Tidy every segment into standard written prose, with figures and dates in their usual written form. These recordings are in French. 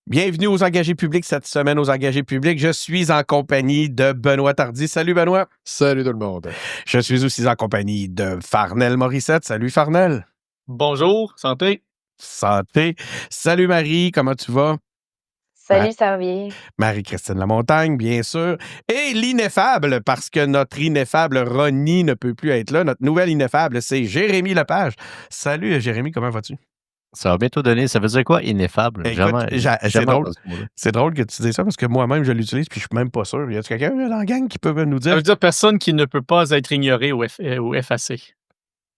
Bienvenue aux engagés publics cette semaine, aux engagés publics. Je suis en compagnie de Benoît Tardy. Salut Benoît. Salut tout le monde. Je suis aussi en compagnie de Farnel Morissette. Salut Farnel. Bonjour, santé. Santé. Salut Marie, comment tu vas? Salut, ça va bien. Marie-Christine Lamontagne, bien sûr. Et l'ineffable, parce que notre ineffable Ronnie ne peut plus être là. Notre nouvelle ineffable, c'est Jérémy Lepage. Salut Jérémy, comment vas-tu? Ça va bientôt donner. Ça veut dire quoi, ineffable? Écoute, c'est drôle que tu dises ça parce que moi-même, je l'utilise puis je suis même pas sûr. Y a quelqu'un dans la gang qui peut nous dire? Ça veut dire personne qui ne peut pas être ignoré ou effacé.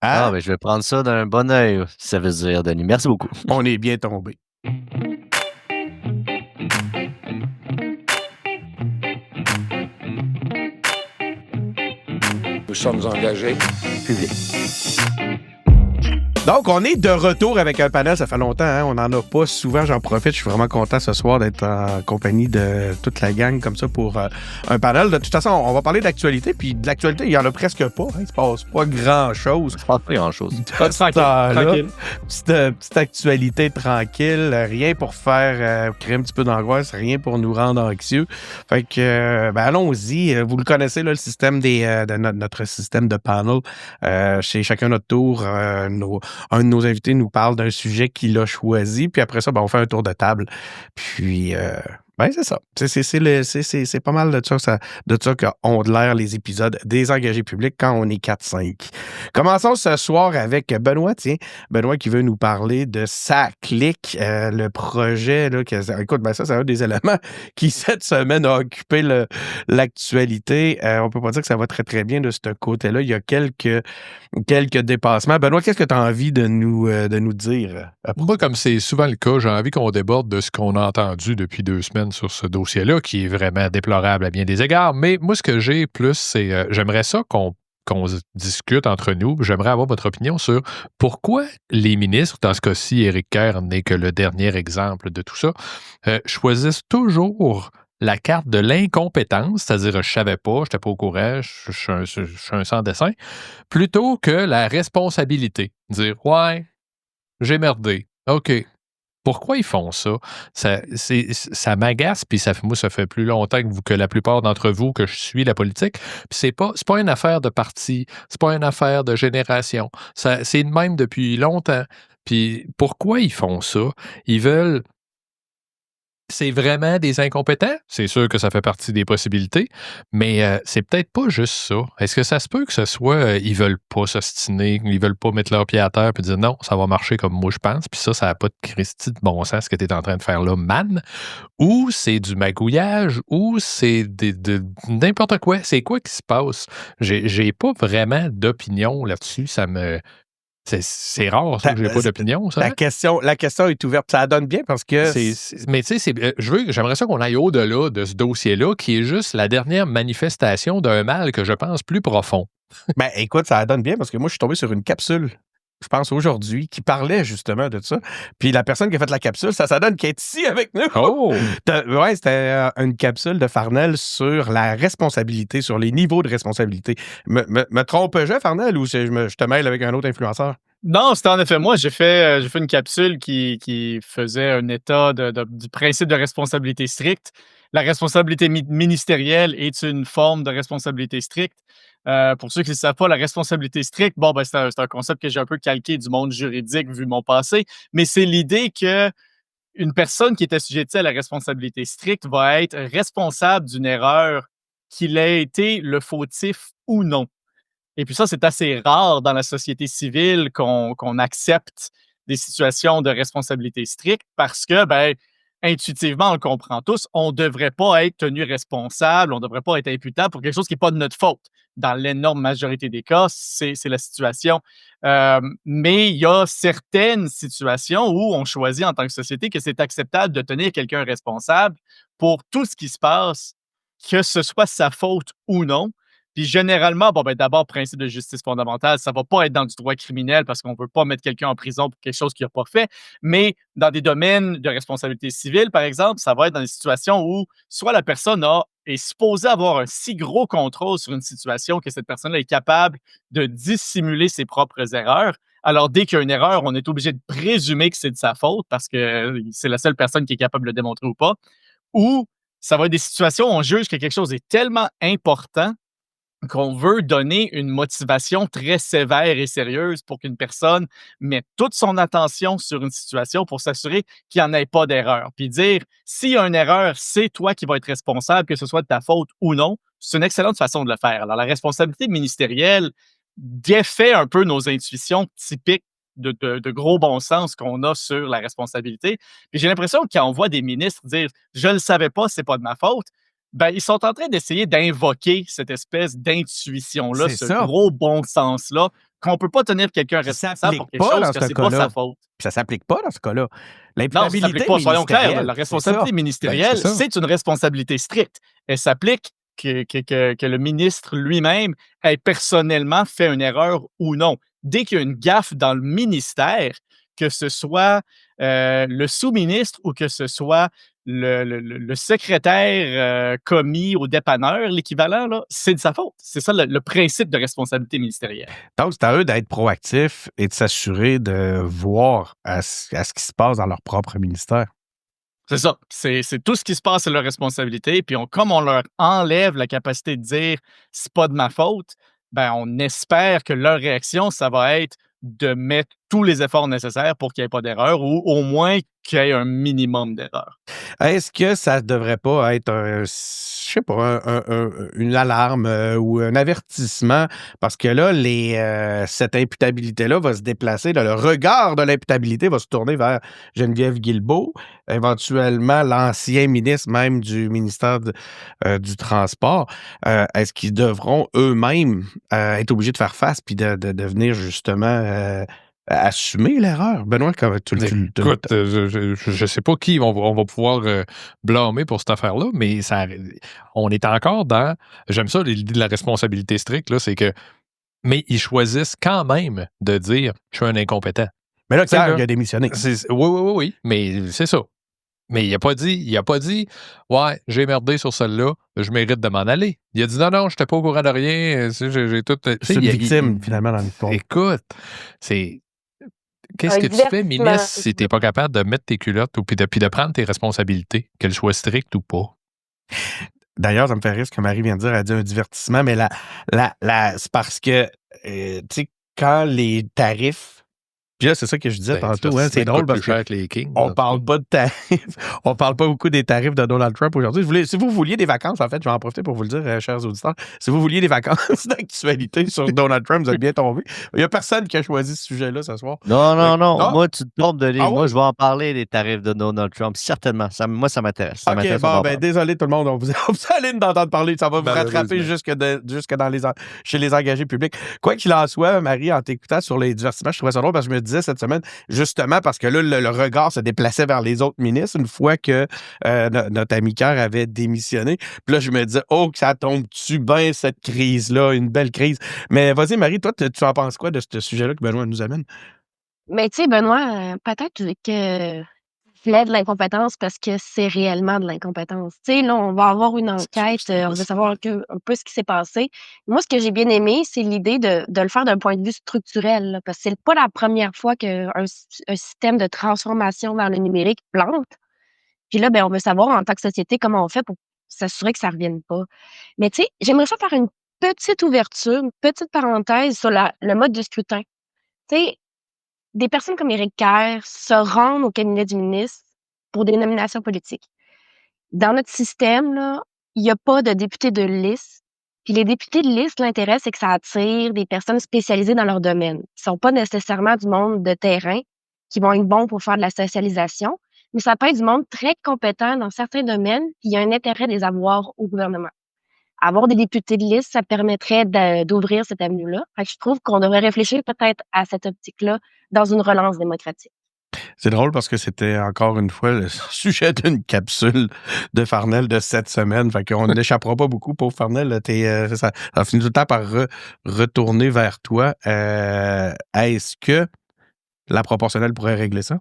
Ah, ben je vais prendre ça d'un bon œil, ça veut dire, Denis. Merci beaucoup. On est bien tombé. Nous sommes engagés. Public. Donc, on est de retour avec un panel. Ça fait longtemps, hein? On n'en a pas souvent. J'en profite. Je suis vraiment content ce soir d'être en compagnie de toute la gang comme ça pour un panel. De toute façon, on va parler d'actualité. Puis de l'actualité, il n'y en a presque pas. Hein? Il se passe pas grand-chose. Je pense pas grand-chose. Tranquille. Petite actualité tranquille. Rien pour faire créer un petit peu d'angoisse. Rien pour nous rendre anxieux. Fait que, allons-y. Vous le connaissez, là, le système de notre système de panel. Chez chacun notre tour, un de nos invités nous parle d'un sujet qu'il a choisi, puis après ça, on fait un tour de table. Puis, c'est ça. C'est pas mal de ça qu'ont de l'air les épisodes des engagés publics quand on est 4-5. Commençons ce soir avec Benoît. Tiens, Benoît qui veut nous parler de sa clique, le projet. Là, écoute, ça, c'est un des éléments qui, cette semaine, a occupé l'actualité. On peut pas dire que ça va très, très bien de ce côté-là. Il y a quelques dépassements. Benoît, qu'est-ce que tu as envie de nous dire? Moi, comme c'est souvent le cas, j'ai envie qu'on déborde de ce qu'on a entendu depuis 2 semaines sur ce dossier-là, qui est vraiment déplorable à bien des égards. Mais moi, ce que j'ai plus, c'est j'aimerais ça qu'on discute entre nous. J'aimerais avoir votre opinion sur pourquoi les ministres, dans ce cas-ci, Éric Kerr n'est que le dernier exemple de tout ça, choisissent toujours la carte de l'incompétence, c'est-à-dire je savais pas, je n'étais pas au courant, je suis un sans dessin, plutôt que la responsabilité. Dire ouais, j'ai merdé. OK. Pourquoi ils font ça? Ça m'agace, puis moi, ça fait plus longtemps que la plupart d'entre vous que je suis la politique. Puis c'est pas une affaire de parti, c'est pas une affaire de génération. C'est le même depuis longtemps. Puis pourquoi ils font ça? Ils veulent. C'est vraiment des incompétents? C'est sûr que ça fait partie des possibilités, mais c'est peut-être pas juste ça. Est-ce que ça se peut que ce soit ils veulent pas s'ostiner, ils veulent pas mettre leur pied à terre et dire non, ça va marcher comme moi je pense, puis ça n'a pas de Christy de bon sens ce que tu es en train de faire là, man? Ou c'est du magouillage, ou c'est n'importe quoi. C'est quoi qui se passe? J'ai pas vraiment d'opinion là-dessus. C'est rare, ça, que j'ai pas d'opinion, ça. La question est ouverte. Ça donne bien parce que... Mais tu sais, j'aimerais ça qu'on aille au-delà de ce dossier-là, qui est juste la dernière manifestation d'un mal que je pense plus profond. Écoute, ça donne bien parce que moi, je suis tombé sur une capsule, je pense aujourd'hui, qui parlait justement de ça. Puis la personne qui a fait la capsule, ça donne qu'elle est ici avec nous. Oh! Ouais, c'était une capsule de Farnel sur la responsabilité, sur les niveaux de responsabilité. Me trompe-je, Farnel, ou je te mêle avec un autre influenceur? Non, c'était en effet moi. J'ai fait une capsule qui faisait un état du principe de responsabilité stricte. La responsabilité ministérielle est une forme de responsabilité stricte. Pour ceux qui ne savent pas, la responsabilité stricte, c'est un concept que j'ai un peu calqué du monde juridique vu mon passé, mais c'est l'idée que une personne qui est assujettie à la responsabilité stricte va être responsable d'une erreur, qu'il ait été le fautif ou non. Et puis ça, c'est assez rare dans la société civile qu'on accepte des situations de responsabilité stricte parce que, intuitivement, on le comprend tous, on ne devrait pas être tenu responsable, on ne devrait pas être imputable pour quelque chose qui n'est pas de notre faute. Dans l'énorme majorité des cas, c'est la situation. Mais il y a certaines situations où on choisit en tant que société que c'est acceptable de tenir quelqu'un responsable pour tout ce qui se passe, que ce soit sa faute ou non. Puis généralement, d'abord, principe de justice fondamentale, ça ne va pas être dans du droit criminel parce qu'on ne veut pas mettre quelqu'un en prison pour quelque chose qu'il n'a pas fait, mais dans des domaines de responsabilité civile, par exemple, ça va être dans des situations où soit la personne est supposée avoir un si gros contrôle sur une situation que cette personne-là est capable de dissimuler ses propres erreurs. Alors, dès qu'il y a une erreur, on est obligé de présumer que c'est de sa faute parce que c'est la seule personne qui est capable de le démontrer ou pas. Ou ça va être des situations où on juge que quelque chose est tellement important qu'on veut donner une motivation très sévère et sérieuse pour qu'une personne mette toute son attention sur une situation pour s'assurer qu'il n'y en ait pas d'erreur. Puis dire, s'il y a une erreur, c'est toi qui vas être responsable, que ce soit de ta faute ou non. C'est une excellente façon de le faire. Alors, la responsabilité ministérielle défait un peu nos intuitions typiques de gros bon sens qu'on a sur la responsabilité. Puis j'ai l'impression que quand on voit des ministres dire « je ne le savais pas, c'est pas de ma faute », ben, ils sont en train d'essayer d'invoquer cette espèce d'intuition-là, C'est ce ça. gros bon sens-là, qu'on ne peut pas tenir quelqu'un Ça responsable pour s'applique quelque pas chose dans que ce c'est pas cas-là. sa faute. Puis ça s'applique pas dans ce cas-là. Non, ça ne L'imputabilité s'applique pas, soyons clairs. ministérielle, La c'est responsabilité ça. ministérielle, c'est ça. c'est une responsabilité stricte. Elle s'applique que le ministre lui-même ait personnellement fait une erreur ou non. Dès qu'il y a une gaffe dans le ministère, que ce soit le sous-ministre ou que ce soit le secrétaire commis au dépanneur, l'équivalent, là, c'est de sa faute. C'est ça le principe de responsabilité ministérielle. Donc, c'est à eux d'être proactifs et de s'assurer de voir à ce qui se passe dans leur propre ministère. C'est ça. C'est tout ce qui se passe, c'est leur responsabilité. Puis comme on leur enlève la capacité de dire c'est pas de ma faute, ben on espère que leur réaction, ça va être de mettre tous les efforts nécessaires pour qu'il n'y ait pas d'erreur ou au moins qu'il y ait un minimum d'erreur. Est-ce que ça devrait pas être je sais pas, une alarme ou un avertissement? Parce que là, cette imputabilité-là va se déplacer. Là, le regard de l'imputabilité va se tourner vers Geneviève Guilbeault, éventuellement l'ancien ministre même du ministère du Transport. Est-ce qu'ils devront eux-mêmes être obligés de faire face puis de venir justement assumer l'erreur? Benoît, comment Écoute, je sais pas qui on va pouvoir blâmer pour cette affaire-là, mais on est encore dans... J'aime ça, l'idée de la responsabilité stricte, là, c'est que... Mais ils choisissent quand même de dire « je suis un incompétent ». Mais là, Tu sais, Pierre, là, il a démissionné. Oui, mais c'est ça. Mais il a pas dit « ouais, j'ai merdé sur celle-là, je mérite de m'en aller ». Il a dit « non, je n'étais pas au courant de rien, j'ai tout... » C'est une victime, finalement, dans l'histoire. Écoute, c'est... Qu'est-ce Un que tu fais, divertissement, ministre, c'est si tu n'es pas capable de mettre tes culottes ou puis de prendre tes responsabilités, qu'elles soient strictes ou pas? D'ailleurs, ça me fait rire ce que Marie vient de dire. Elle dit un divertissement, mais c'est parce que, tu sais, quand les tarifs... Puis là, c'est ça que je disais tantôt, hein, c'est drôle parce que on parle pas de tarifs. On parle pas beaucoup des tarifs de Donald Trump aujourd'hui. Si vous vouliez des vacances, en fait, je vais en profiter pour vous le dire, chers auditeurs. Si vous vouliez des vacances d'actualité sur Donald Trump, vous êtes bien tombés. Il y a personne qui a choisi ce sujet-là ce soir. Non. Non? Moi, tu te trompes de ligne. Ah ouais? Moi, je vais en parler des tarifs de Donald Trump. Certainement. Moi, ça m'intéresse. Ça OK, m'intéresse, on va bon, en parler. désolé tout le monde. On vous allez d'entendre parler. Ça va vous rattraper Malheureusement. jusque chez les engagés publics. Quoi qu'il en soit, Marie, en t'écoutant sur les divertissements, je trouvais ça drôle parce que je me disais cette semaine, justement parce que là, le regard se déplaçait vers les autres ministres une fois que notre ami Kerr avait démissionné. Puis là, je me disais, oh, que ça tombe-tu bien, cette crise-là, une belle crise. Mais vas-y, Marie, toi, tu en penses quoi de ce sujet-là que Benoît nous amène? Mais tu sais, Benoît, peut-être que plaît de l'incompétence parce que c'est réellement de l'incompétence. Tu sais, là, on va avoir une enquête, on veut savoir un peu ce qui s'est passé. Moi, ce que j'ai bien aimé, c'est l'idée de le faire d'un point de vue structurel, là, parce que c'est pas la première fois qu'un système de transformation vers le numérique plante. Puis là, ben, on veut savoir en tant que société comment on fait pour s'assurer que ça revienne pas. Mais tu sais, j'aimerais ça faire une petite ouverture, une petite parenthèse sur le mode de scrutin. Tu sais, des personnes comme Éric Kerr se rendent au cabinet du ministre pour des nominations politiques. Dans notre système, là, il n'y a pas de députés de liste. Puis les députés de liste, l'intérêt, c'est que ça attire des personnes spécialisées dans leur domaine. Ils sont pas nécessairement du monde de terrain qui vont être bons pour faire de la socialisation, mais ça peut être du monde très compétent dans certains domaines, puis il y a un intérêt de les avoir au gouvernement. Avoir des députés de liste, ça permettrait d'ouvrir cette avenue-là. Fait que je trouve qu'on devrait réfléchir peut-être à cette optique-là dans une relance démocratique. C'est drôle parce que c'était encore une fois le sujet d'une capsule de Farnell de cette semaine. Fait qu'on n'échappera pas beaucoup, pauvre Farnell. Ça finit tout le temps par retourner vers toi. Est-ce que la proportionnelle pourrait régler ça?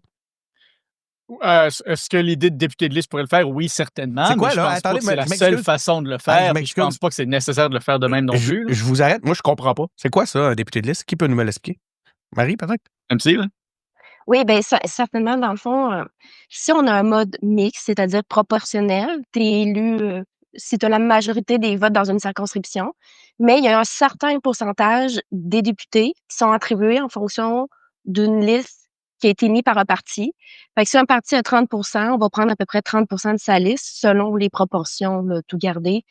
Est-ce que l'idée de député de liste pourrait le faire? Oui, certainement. C'est quoi, mais je là? pense Attendez, pas que c'est la je seule m'excuse. façon de le Ah, je faire. Je m'excuse. pense pas que c'est nécessaire de le faire de même non plus. Je vous arrête. Moi, je comprends pas. C'est quoi ça, un député de liste? Qui peut nous me l'expliquer? Marie, peut-être? MC, là? Oui, bien, certainement, dans le fond, si on a un mode mixte, c'est-à-dire proportionnel, tu es élu, si tu as la majorité des votes dans une circonscription, mais il y a un certain pourcentage des députés qui sont attribués en fonction d'une liste qui a été mise par un parti. Fait que si un parti a 30 on va prendre à peu près 30 de sa liste selon les proportions, là, tout gardé,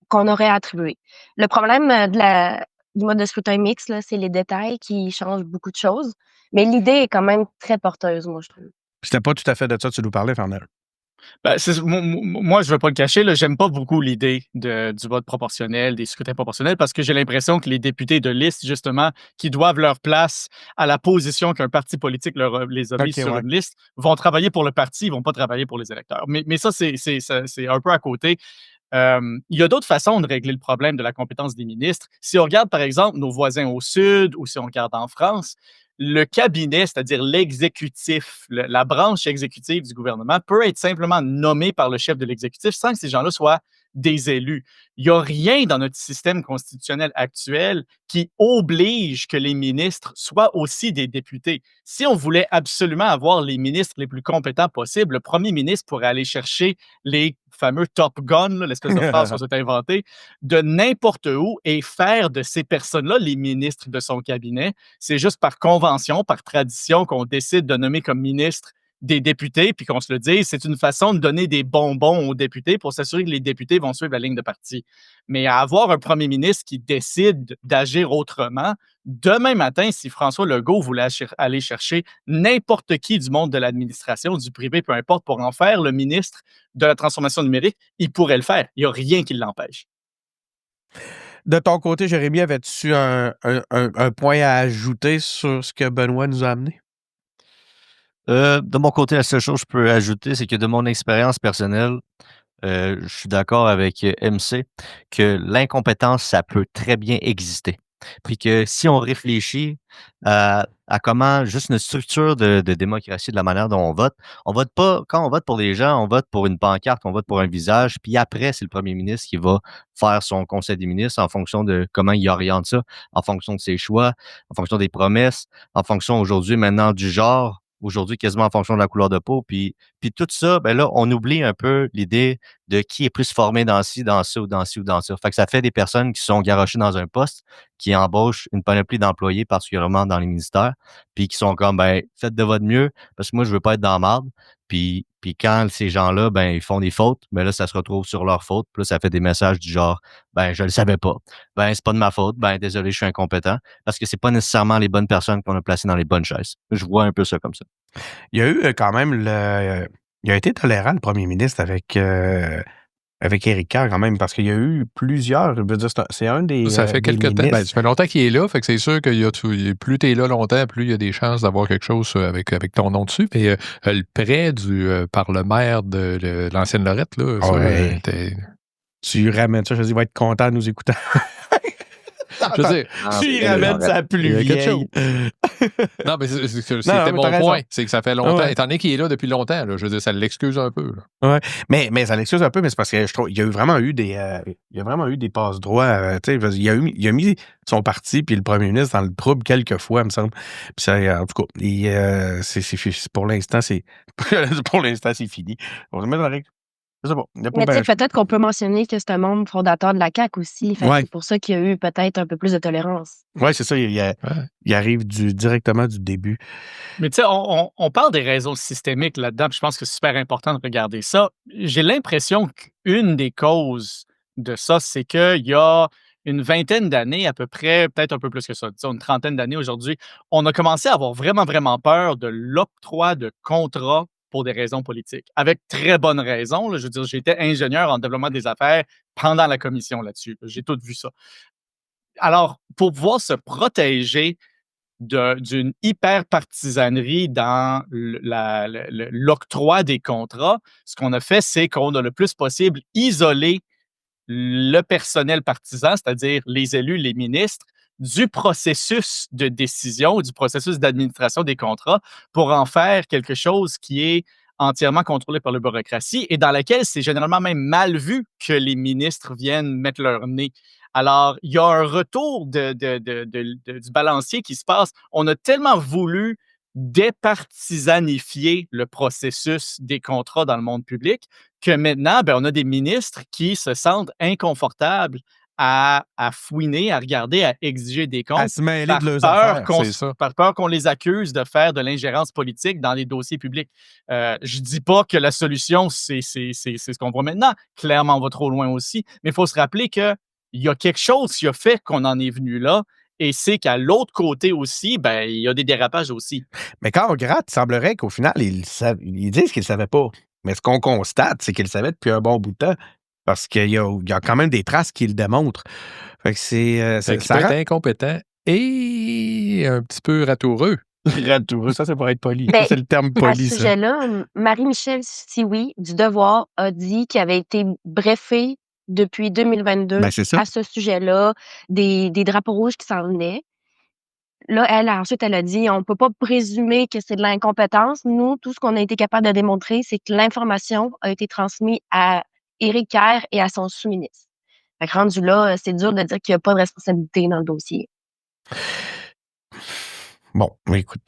qu'on aurait attribuées. Le problème, du mode de scrutin mixte, là, c'est les détails qui changent beaucoup de choses. Mais l'idée est quand même très porteuse, moi, je trouve. C'était pas tout à fait de ça que tu nous parlais, Fernand. Ben, moi, je ne vais pas le cacher, là, j'aime pas beaucoup l'idée du vote proportionnel, des scrutins proportionnels, parce que j'ai l'impression que les députés de liste, justement, qui doivent leur place à la position qu'un parti politique les a mis OK, sur ouais. une liste, vont travailler pour le parti, ils vont pas travailler pour les électeurs. Mais ça, c'est un peu à côté. Il y a d'autres façons de régler le problème de la compétence des ministres. Si on regarde, par exemple, nos voisins au sud ou si on regarde en France, le cabinet, c'est-à-dire l'exécutif, la branche exécutive du gouvernement, peut être simplement nommé par le chef de l'exécutif sans que ces gens-là soient des élus. Il n'y a rien dans notre système constitutionnel actuel qui oblige que les ministres soient aussi des députés. Si on voulait absolument avoir les ministres les plus compétents possibles, le premier ministre pourrait aller chercher les fameux Top Gun, là, l'espèce de phrase qu'on s'est inventée, de n'importe où et faire de ces personnes-là les ministres de son cabinet. C'est juste par convention, par tradition qu'on décide de nommer comme ministre des députés, puis qu'on se le dise, c'est une façon de donner des bonbons aux députés pour s'assurer que les députés vont suivre la ligne de parti. Mais à avoir un premier ministre qui décide d'agir autrement, demain matin, si François Legault voulait aller chercher n'importe qui du monde de l'administration, du privé, peu importe, pour en faire le ministre de la transformation numérique, il pourrait le faire. Il n'y a rien qui l'empêche. De ton côté, Jérémy, avais-tu un point à ajouter sur ce que Benoît nous a amené? De mon côté, la seule chose que je peux ajouter, c'est que de mon expérience personnelle, je suis d'accord avec MC que l'incompétence, ça peut très bien exister. Puis que si on réfléchit à comment juste une structure de démocratie, de la manière dont on vote pas, quand on vote pour les gens, on vote pour une pancarte, on vote pour un visage, puis après, c'est le premier ministre qui va faire son conseil des ministres en fonction de comment il oriente ça, en fonction de ses choix, en fonction des promesses, en fonction aujourd'hui maintenant du genre, aujourd'hui quasiment en fonction de la couleur de peau, puis tout ça, ben là, on oublie un peu l'idée de qui est plus formé dans ci, dans ça ou dans ci ou dans ça. Fait que ça fait des personnes qui sont garochées dans un poste, qui embauchent une panoplie d'employés, particulièrement dans les ministères, puis qui sont comme, ben, faites de votre mieux, parce que moi, je veux pas être dans la marde. Puis quand ces gens-là, ben, ils font des fautes, ben là, ça se retrouve sur leur faute. Puis là, ça fait des messages du genre, ben, je le savais pas. Ben, c'est pas de ma faute. Ben, désolé, je suis incompétent. Parce que c'est pas nécessairement les bonnes personnes qu'on a placées dans les bonnes chaises. Je vois un peu ça comme ça. Il y a eu quand même il a été tolérant, le premier ministre, avec Éric Kerr, quand même, parce qu'il y a eu plusieurs. Je veux dire, c'est un des. Ça fait des quelques temps. Ben, ministres. ça fait longtemps qu'il est là, fait que c'est sûr que plus tu es là longtemps, plus il y a des chances d'avoir quelque chose avec ton nom dessus. Mais le prêt par le maire de l'ancienne Lorette, là, ça, Ouais. Tu ramènes ça, je dis, il va être content de nous écouter. je veux dire, Tu y ramènes sa plus il y a quelque vieille. Non, mais c'était Non, mais mon t'as raison. point. C'est que ça fait longtemps. Ouais. Étant donné qu'il est là depuis longtemps, là, je veux dire, ça l'excuse un peu. Là. Ouais. Mais ça l'excuse un peu, mais c'est parce que je trouve il y a vraiment eu des passes droits. Tu sais, il a mis son parti puis le premier ministre dans le trouble quelques fois, il me semble. Puis ça, en tout cas, pour l'instant, pour l'instant, c'est fini. On va se mettre dans la règle. Je sais pas. Il y a pas Mais tu sais, ben- peut-être qu'on peut mentionner que c'est un membre fondateur de la CAQ aussi. Fait que Ouais. c'est pour ça qu'il y a eu peut-être un peu plus de tolérance. Ouais, c'est ça. Il arrive directement du début. Mais tu sais, on parle des raisons systémiques là-dedans, puis je pense que c'est super important de regarder ça. J'ai l'impression qu'une des causes de ça, c'est qu'il y a une vingtaine d'années à peu près, peut-être un peu plus que ça, disons une trentaine d'années aujourd'hui, on a commencé à avoir vraiment, vraiment peur de l'octroi de contrats pour des raisons politiques. Avec très bonnes raisons. Là, je veux dire, j'étais ingénieur en développement des affaires pendant la commission là-dessus. J'ai tout vu ça. Alors, pour pouvoir se protéger d'une hyper-partisanerie dans l'octroi des contrats, ce qu'on a fait, c'est qu'on a le plus possible isolé le personnel partisan, c'est-à-dire les élus, les ministres, du processus de décision, du processus d'administration des contrats pour en faire quelque chose qui est entièrement contrôlée par la bureaucratie et dans laquelle c'est généralement même mal vu que les ministres viennent mettre leur nez. Alors, il y a un retour du balancier qui se passe. On a tellement voulu départisanifier le processus des contrats dans le monde public que maintenant, ben, on a des ministres qui se sentent inconfortables à fouiner, à regarder, à exiger des À comptes se mêler par de leurs peur affaires. qu'on C'est ça. par peur qu'on les accuse de faire de l'ingérence politique dans les dossiers publics. Je dis pas que la solution, c'est ce qu'on voit maintenant. Clairement, on va trop loin aussi. Mais il faut se rappeler qu'il y a quelque chose qui a fait qu'on en est venu là. Et c'est qu'à l'autre côté aussi, ben, il y a des dérapages aussi. Mais quand on gratte, il semblerait qu'au final, ils disent qu'ils ne savaient pas. Mais ce qu'on constate, c'est qu'ils le savaient depuis un bon bout de temps. Parce qu'il y a quand même des traces qui le démontrent. Fait que Fait qu'il ça peut être rend incompétent et un petit peu ratoureux. ratoureux. Ça, c'est pour être poli. Ça, Ben, c'est le terme à poli, ce ça. sujet-là, Marie-Michel Sioui, du Devoir, a dit qu'il avait été brefé depuis 2022 Ben, c'est ça. à ce sujet-là, des drapeaux rouges qui s'en venaient. Là, ensuite, elle a dit, on peut pas présumer que c'est de l'incompétence. Nous, tout ce qu'on a été capable de démontrer, c'est que l'information a été transmise à Éric Kerr et à son sous-ministre. Fait que rendu là, c'est dur de dire qu'il n'y a pas de responsabilité dans le dossier. Bon, écoute,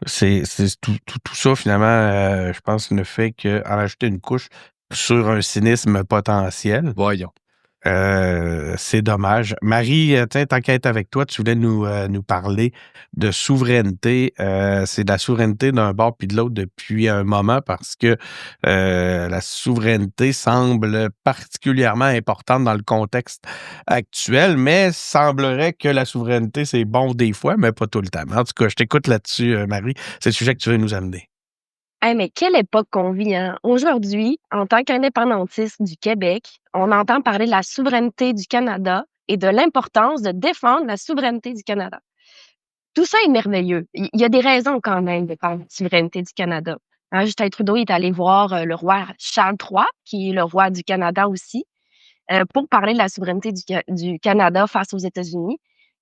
c'est tout ça, finalement, je pense, ne fait qu'en ajouter une couche sur un cynisme potentiel. Voyons. C'est dommage. Marie, tiens, tant qu'à être avec toi, tu voulais nous parler de souveraineté. C'est de la souveraineté d'un bord puis de l'autre depuis un moment parce que la souveraineté semble particulièrement importante dans le contexte actuel, mais semblerait que la souveraineté, c'est bon des fois, mais pas tout le temps. En tout cas, je t'écoute là-dessus, Marie. C'est le sujet que tu veux nous amener. Hey, mais quelle époque qu'on vit, hein? Aujourd'hui, en tant qu'indépendantiste du Québec, on entend parler de la souveraineté du Canada et de l'importance de défendre la souveraineté du Canada. Tout ça est merveilleux. Il y a des raisons quand même de parler de souveraineté du Canada. Hein, Justin Trudeau est allé voir le roi Charles III, qui est le roi du Canada aussi, pour parler de la souveraineté du Canada face aux États-Unis.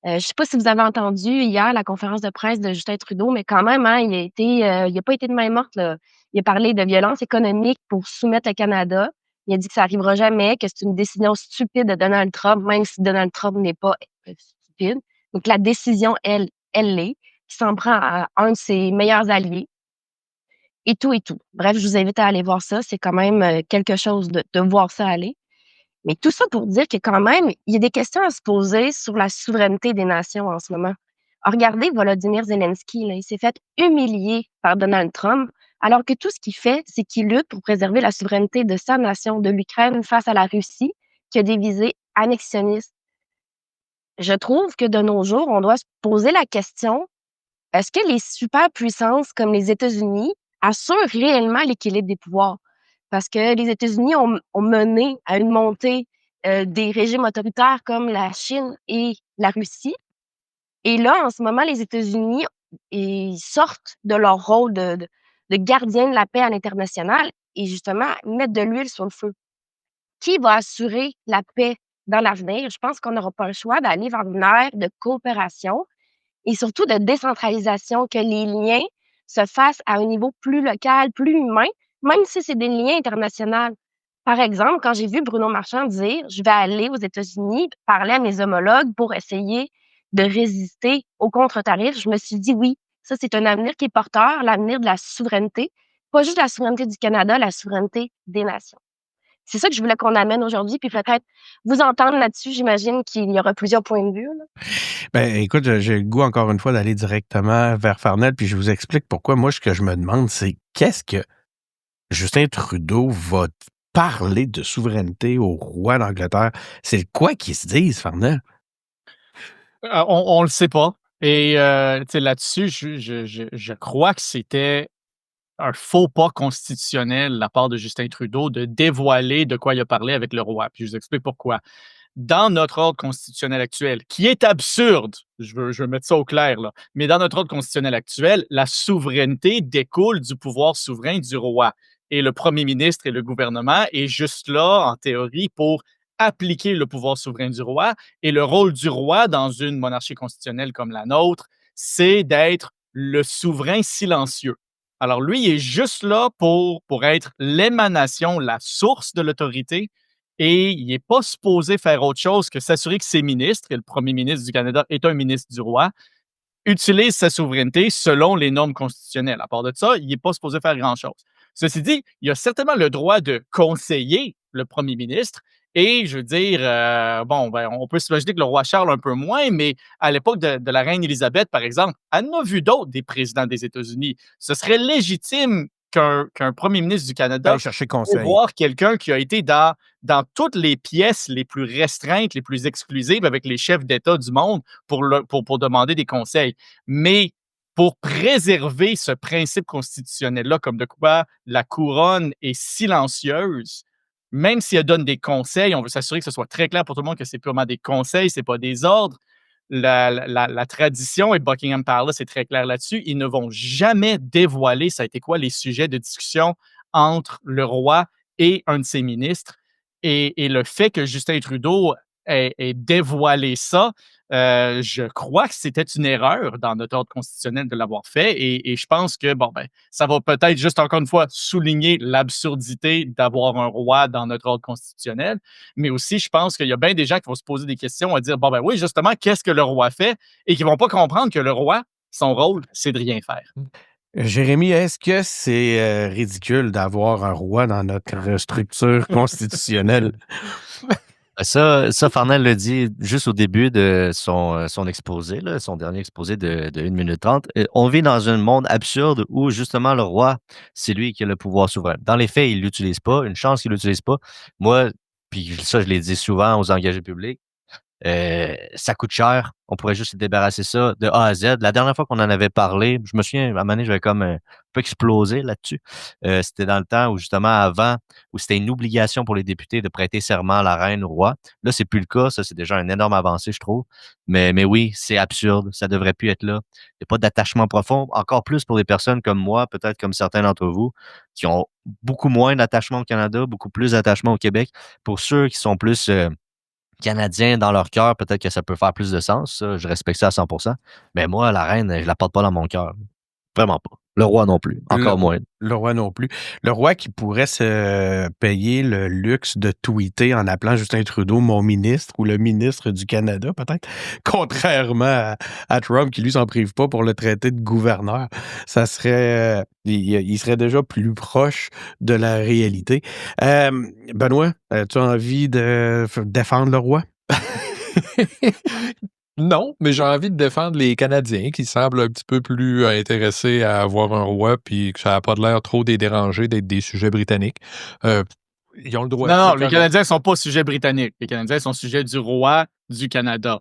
Je ne sais pas si vous avez entendu hier la conférence de presse de Justin Trudeau, mais quand même, hein, il a pas été de main morte, là. Il a parlé de violence économique pour soumettre le Canada. Il a dit que ça n'arrivera jamais, que c'est une décision stupide de Donald Trump, même si Donald Trump n'est pas stupide. Donc, la décision, elle l'est. Il s'en prend à un de ses meilleurs alliés. Et tout et tout. Bref, je vous invite à aller voir ça. C'est quand même quelque chose de voir ça aller. Mais tout ça pour dire que quand même, il y a des questions à se poser sur la souveraineté des nations en ce moment. Regardez Volodymyr Zelensky, là, il s'est fait humilier par Donald Trump, alors que tout ce qu'il fait, c'est qu'il lutte pour préserver la souveraineté de sa nation, de l'Ukraine, face à la Russie, qui a des visées annexionnistes. Je trouve que de nos jours, on doit se poser la question, est-ce que les superpuissances comme les États-Unis assurent réellement l'équilibre des pouvoirs? Parce que les États-Unis ont mené à une montée des régimes autoritaires comme la Chine et la Russie. Et là, en ce moment, les États-Unis ils sortent de leur rôle de gardien de la paix à l'international et justement mettent de l'huile sur le feu. Qui va assurer la paix dans l'avenir? Je pense qu'on n'aura pas le choix d'aller vers une ère de coopération et surtout de décentralisation, que les liens se fassent à un niveau plus local, plus humain, même si c'est des liens internationaux. Par exemple, quand j'ai vu Bruno Marchand dire « Je vais aller aux États-Unis parler à mes homologues pour essayer de résister aux contre-tarifs », je me suis dit « Oui, ça c'est un avenir qui est porteur, l'avenir de la souveraineté, pas juste la souveraineté du Canada, la souveraineté des nations ». C'est ça que je voulais qu'on amène aujourd'hui, puis peut-être vous entendre là-dessus. J'imagine qu'il y aura plusieurs points de vue, là. Ben, écoute, j'ai le goût, encore une fois, d'aller directement vers Farnell, puis je vous explique pourquoi. Moi, ce que je me demande, c'est qu'est-ce que Justin Trudeau va parler de souveraineté au roi d'Angleterre? C'est quoi qu'ils se disent, Farnell? On le sait pas. Et tu sais, là-dessus, je crois que c'était un faux pas constitutionnel de la part de Justin Trudeau de dévoiler de quoi il a parlé avec le roi. Puis je vous explique pourquoi. Dans notre ordre constitutionnel actuel, qui est absurde, je veux mettre ça au clair, là, mais dans notre ordre constitutionnel actuel, la souveraineté découle du pouvoir souverain du roi. Et le premier ministre et le gouvernement est juste là, en théorie, pour appliquer le pouvoir souverain du roi. Et le rôle du roi dans une monarchie constitutionnelle comme la nôtre, c'est d'être le souverain silencieux. Alors, lui, il est juste là pour être l'émanation, la source de l'autorité, et il n'est pas supposé faire autre chose que s'assurer que ses ministres, et le premier ministre du Canada est un ministre du roi, utilise sa souveraineté selon les normes constitutionnelles. À part de ça, il n'est pas supposé faire grand-chose. Ceci dit, il a certainement le droit de conseiller le premier ministre. Et je veux dire, on peut s'imaginer que le roi Charles un peu moins, mais à l'époque de la reine Élisabeth, par exemple, elle en a vu d'autres des présidents des États-Unis. Ce serait légitime qu'un premier ministre du Canada Aller chercher conseil. voir quelqu'un qui a été dans toutes les pièces les plus restreintes, les plus exclusives avec les chefs d'État du monde pour demander des conseils. Mais pour préserver ce principe constitutionnel-là, comme de quoi la couronne est silencieuse, même si elle donne des conseils, on veut s'assurer que ce soit très clair pour tout le monde que c'est purement des conseils, c'est pas des ordres. La tradition, et Buckingham Palace est très clair là-dessus, ils ne vont jamais dévoiler, ça a été quoi, les sujets de discussion entre le roi et un de ses ministres. Et le fait que Justin Trudeau ait dévoilé ça, je crois que c'était une erreur dans notre ordre constitutionnel de l'avoir fait. Et je pense que, ça va peut-être juste encore une fois souligner l'absurdité d'avoir un roi dans notre ordre constitutionnel. Mais aussi, je pense qu'il y a bien des gens qui vont se poser des questions à dire, oui, justement, qu'est-ce que le roi fait? Et qui vont pas comprendre que le roi, son rôle, c'est de rien faire. Jérémy, est-ce que c'est ridicule d'avoir un roi dans notre structure constitutionnelle? Ça, Farnell le dit juste au début de son exposé, là, son dernier exposé de 1 minute 30. On vit dans un monde absurde où, justement, le roi, c'est lui qui a le pouvoir souverain. Dans les faits, il l'utilise pas. Une chance qu'il l'utilise pas. Moi, puis ça, je l'ai dit souvent aux engagés publics, ça coûte cher. On pourrait juste se débarrasser ça de A à Z. La dernière fois qu'on en avait parlé, je me souviens, à un moment donné, j'avais comme un peu explosé là-dessus. C'était dans le temps où, justement, avant, où c'était une obligation pour les députés de prêter serment à la reine, au roi. Là, c'est plus le cas. Ça, c'est déjà une énorme avancée, je trouve. Mais oui, c'est absurde. Ça devrait plus être là. Il n'y a pas d'attachement profond. Encore plus pour des personnes comme moi, peut-être comme certains d'entre vous, qui ont beaucoup moins d'attachement au Canada, beaucoup plus d'attachement au Québec. Pour ceux qui sont plus Canadiens dans leur cœur, peut-être que ça peut faire plus de sens. Ça, je respecte ça à 100%. Mais moi, la reine, je la porte pas dans mon cœur. Vraiment pas. Le roi non plus. Encore moins. Le roi non plus. Le roi qui pourrait se payer le luxe de tweeter en appelant Justin Trudeau mon ministre ou le ministre du Canada, peut-être, contrairement à Trump qui, lui, s'en prive pas pour le traiter de gouverneur. Ça serait... il serait déjà plus proche de la réalité. Benoît, as-tu envie de défendre le roi? Non, mais j'ai envie de défendre les Canadiens qui semblent un petit peu plus intéressés à avoir un roi puis que ça n'a pas de l'air trop des déranger d'être des sujets britanniques. Ils ont le droit. Non, les Canadiens ne sont pas sujets britanniques. Les Canadiens sont sujets du roi du Canada.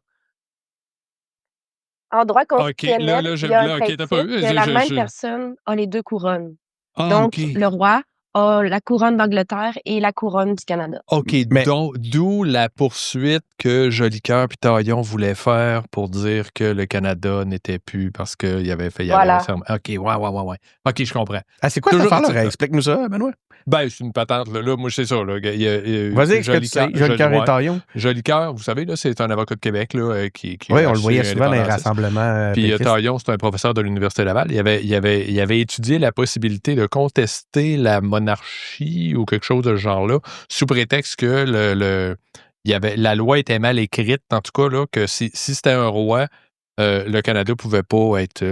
En droit OK, constitutionnel, là, il y a un OK, t'as principe pas que la même personne a les deux couronnes. Ah, Donc, OK. le roi a la couronne d'Angleterre et la couronne du Canada. OK, Mais- d'où la poursuite que Jolicoeur et Taillon voulaient faire pour dire que le Canada n'était plus parce qu'il avait fait... Voilà. OK, ouais. OK, je comprends. Ah, c'est quoi cette Toujours- affaire-là? Explique-nous ça, Benoît. Ben, c'est une patente. Là, moi, c'est ça. Là. Vas-y, est-ce que tu sais? Jolicoeur et Taillon. Jolicoeur, vous savez, là, c'est un avocat de Québec là, qui Oui, a on le voyait acheté souvent dans les indépendantiste. rassemblements. Puis péquistes. Taillon, c'est un professeur de l'Université Laval. Il avait étudié la possibilité de contester la monarchie ou quelque chose de ce genre-là, sous prétexte que la loi était mal écrite, en tout cas, là, que si c'était un roi, le Canada pouvait pas être...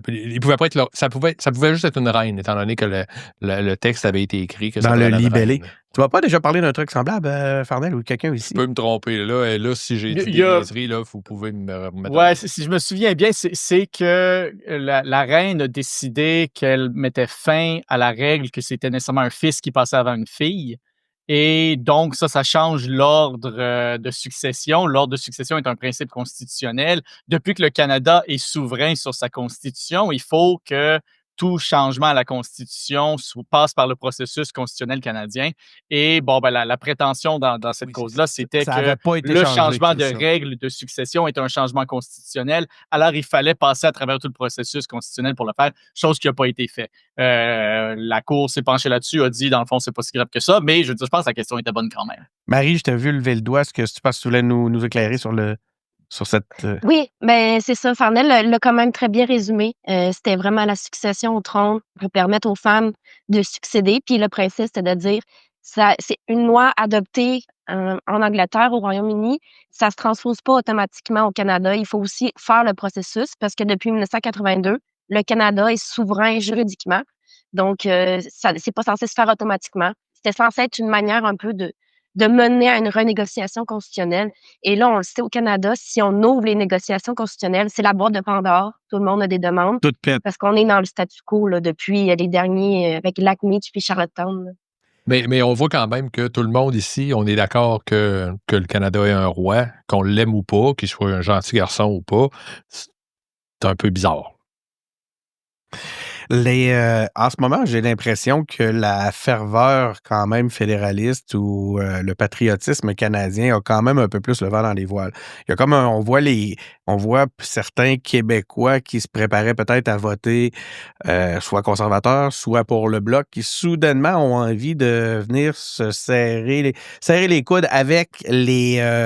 il pouvait pas être là. Ça pouvait juste être une reine, étant donné que le texte avait été écrit. Que ça Dans le prenait une libellé. reine. Tu m'as pas déjà parlé d'un truc semblable, Farnell, ou quelqu'un ici? Je peux me tromper. Là, si j'ai dit Il des y a- niaiseries, là, vous pouvez me remettre. Ouais, si je me souviens bien, c'est que la reine a décidé qu'elle mettait fin à la règle que c'était nécessairement un fils qui passait avant une fille. Et donc, ça change l'ordre de succession. L'ordre de succession est un principe constitutionnel. Depuis que le Canada est souverain sur sa constitution, il faut que tout changement à la Constitution passe par le processus constitutionnel canadien. Et la prétention dans cette cause-là, c'était Ça que avait pas été le changé, changement de ça. règles de succession est un changement constitutionnel. Alors, il fallait passer à travers tout le processus constitutionnel pour le faire, chose qui n'a pas été faite. La Cour s'est penchée là-dessus, a dit, dans le fond, c'est pas si grave que ça, mais je veux dire, je pense que la question était bonne quand même. Marie, je t'ai vu lever le doigt. Est-ce que tu penses que tu voulais nous éclairer sur sur cette. Oui, ben c'est ça. Farnell l'a quand même très bien résumé. C'était vraiment la succession au trône pour permettre aux femmes de succéder. Puis le principe, c'était de dire, ça, c'est une loi adoptée en Angleterre, au Royaume-Uni. Ça se transpose pas automatiquement au Canada. Il faut aussi faire le processus parce que depuis 1982, le Canada est souverain juridiquement. Donc, ça, c'est pas censé se faire automatiquement. C'était censé être une manière un peu de mener à une renégociation constitutionnelle. Et là, on le sait au Canada, si on ouvre les négociations constitutionnelles, c'est la boîte de Pandore. Tout le monde a des demandes Toute pète. parce qu'on est dans le statu quo là, depuis les derniers, avec Lac-Meach puis Charlottetown. Là. Mais on voit quand même que tout le monde ici, on est d'accord que le Canada est un roi, qu'on l'aime ou pas, qu'il soit un gentil garçon ou pas. C'est un peu bizarre. En ce moment, j'ai l'impression que la ferveur quand même fédéraliste ou le patriotisme canadien a quand même un peu plus le vent dans les voiles. Il y a comme on voit certains Québécois qui se préparaient peut-être à voter soit conservateur, soit pour le Bloc, qui soudainement ont envie de venir se serrer les coudes avec des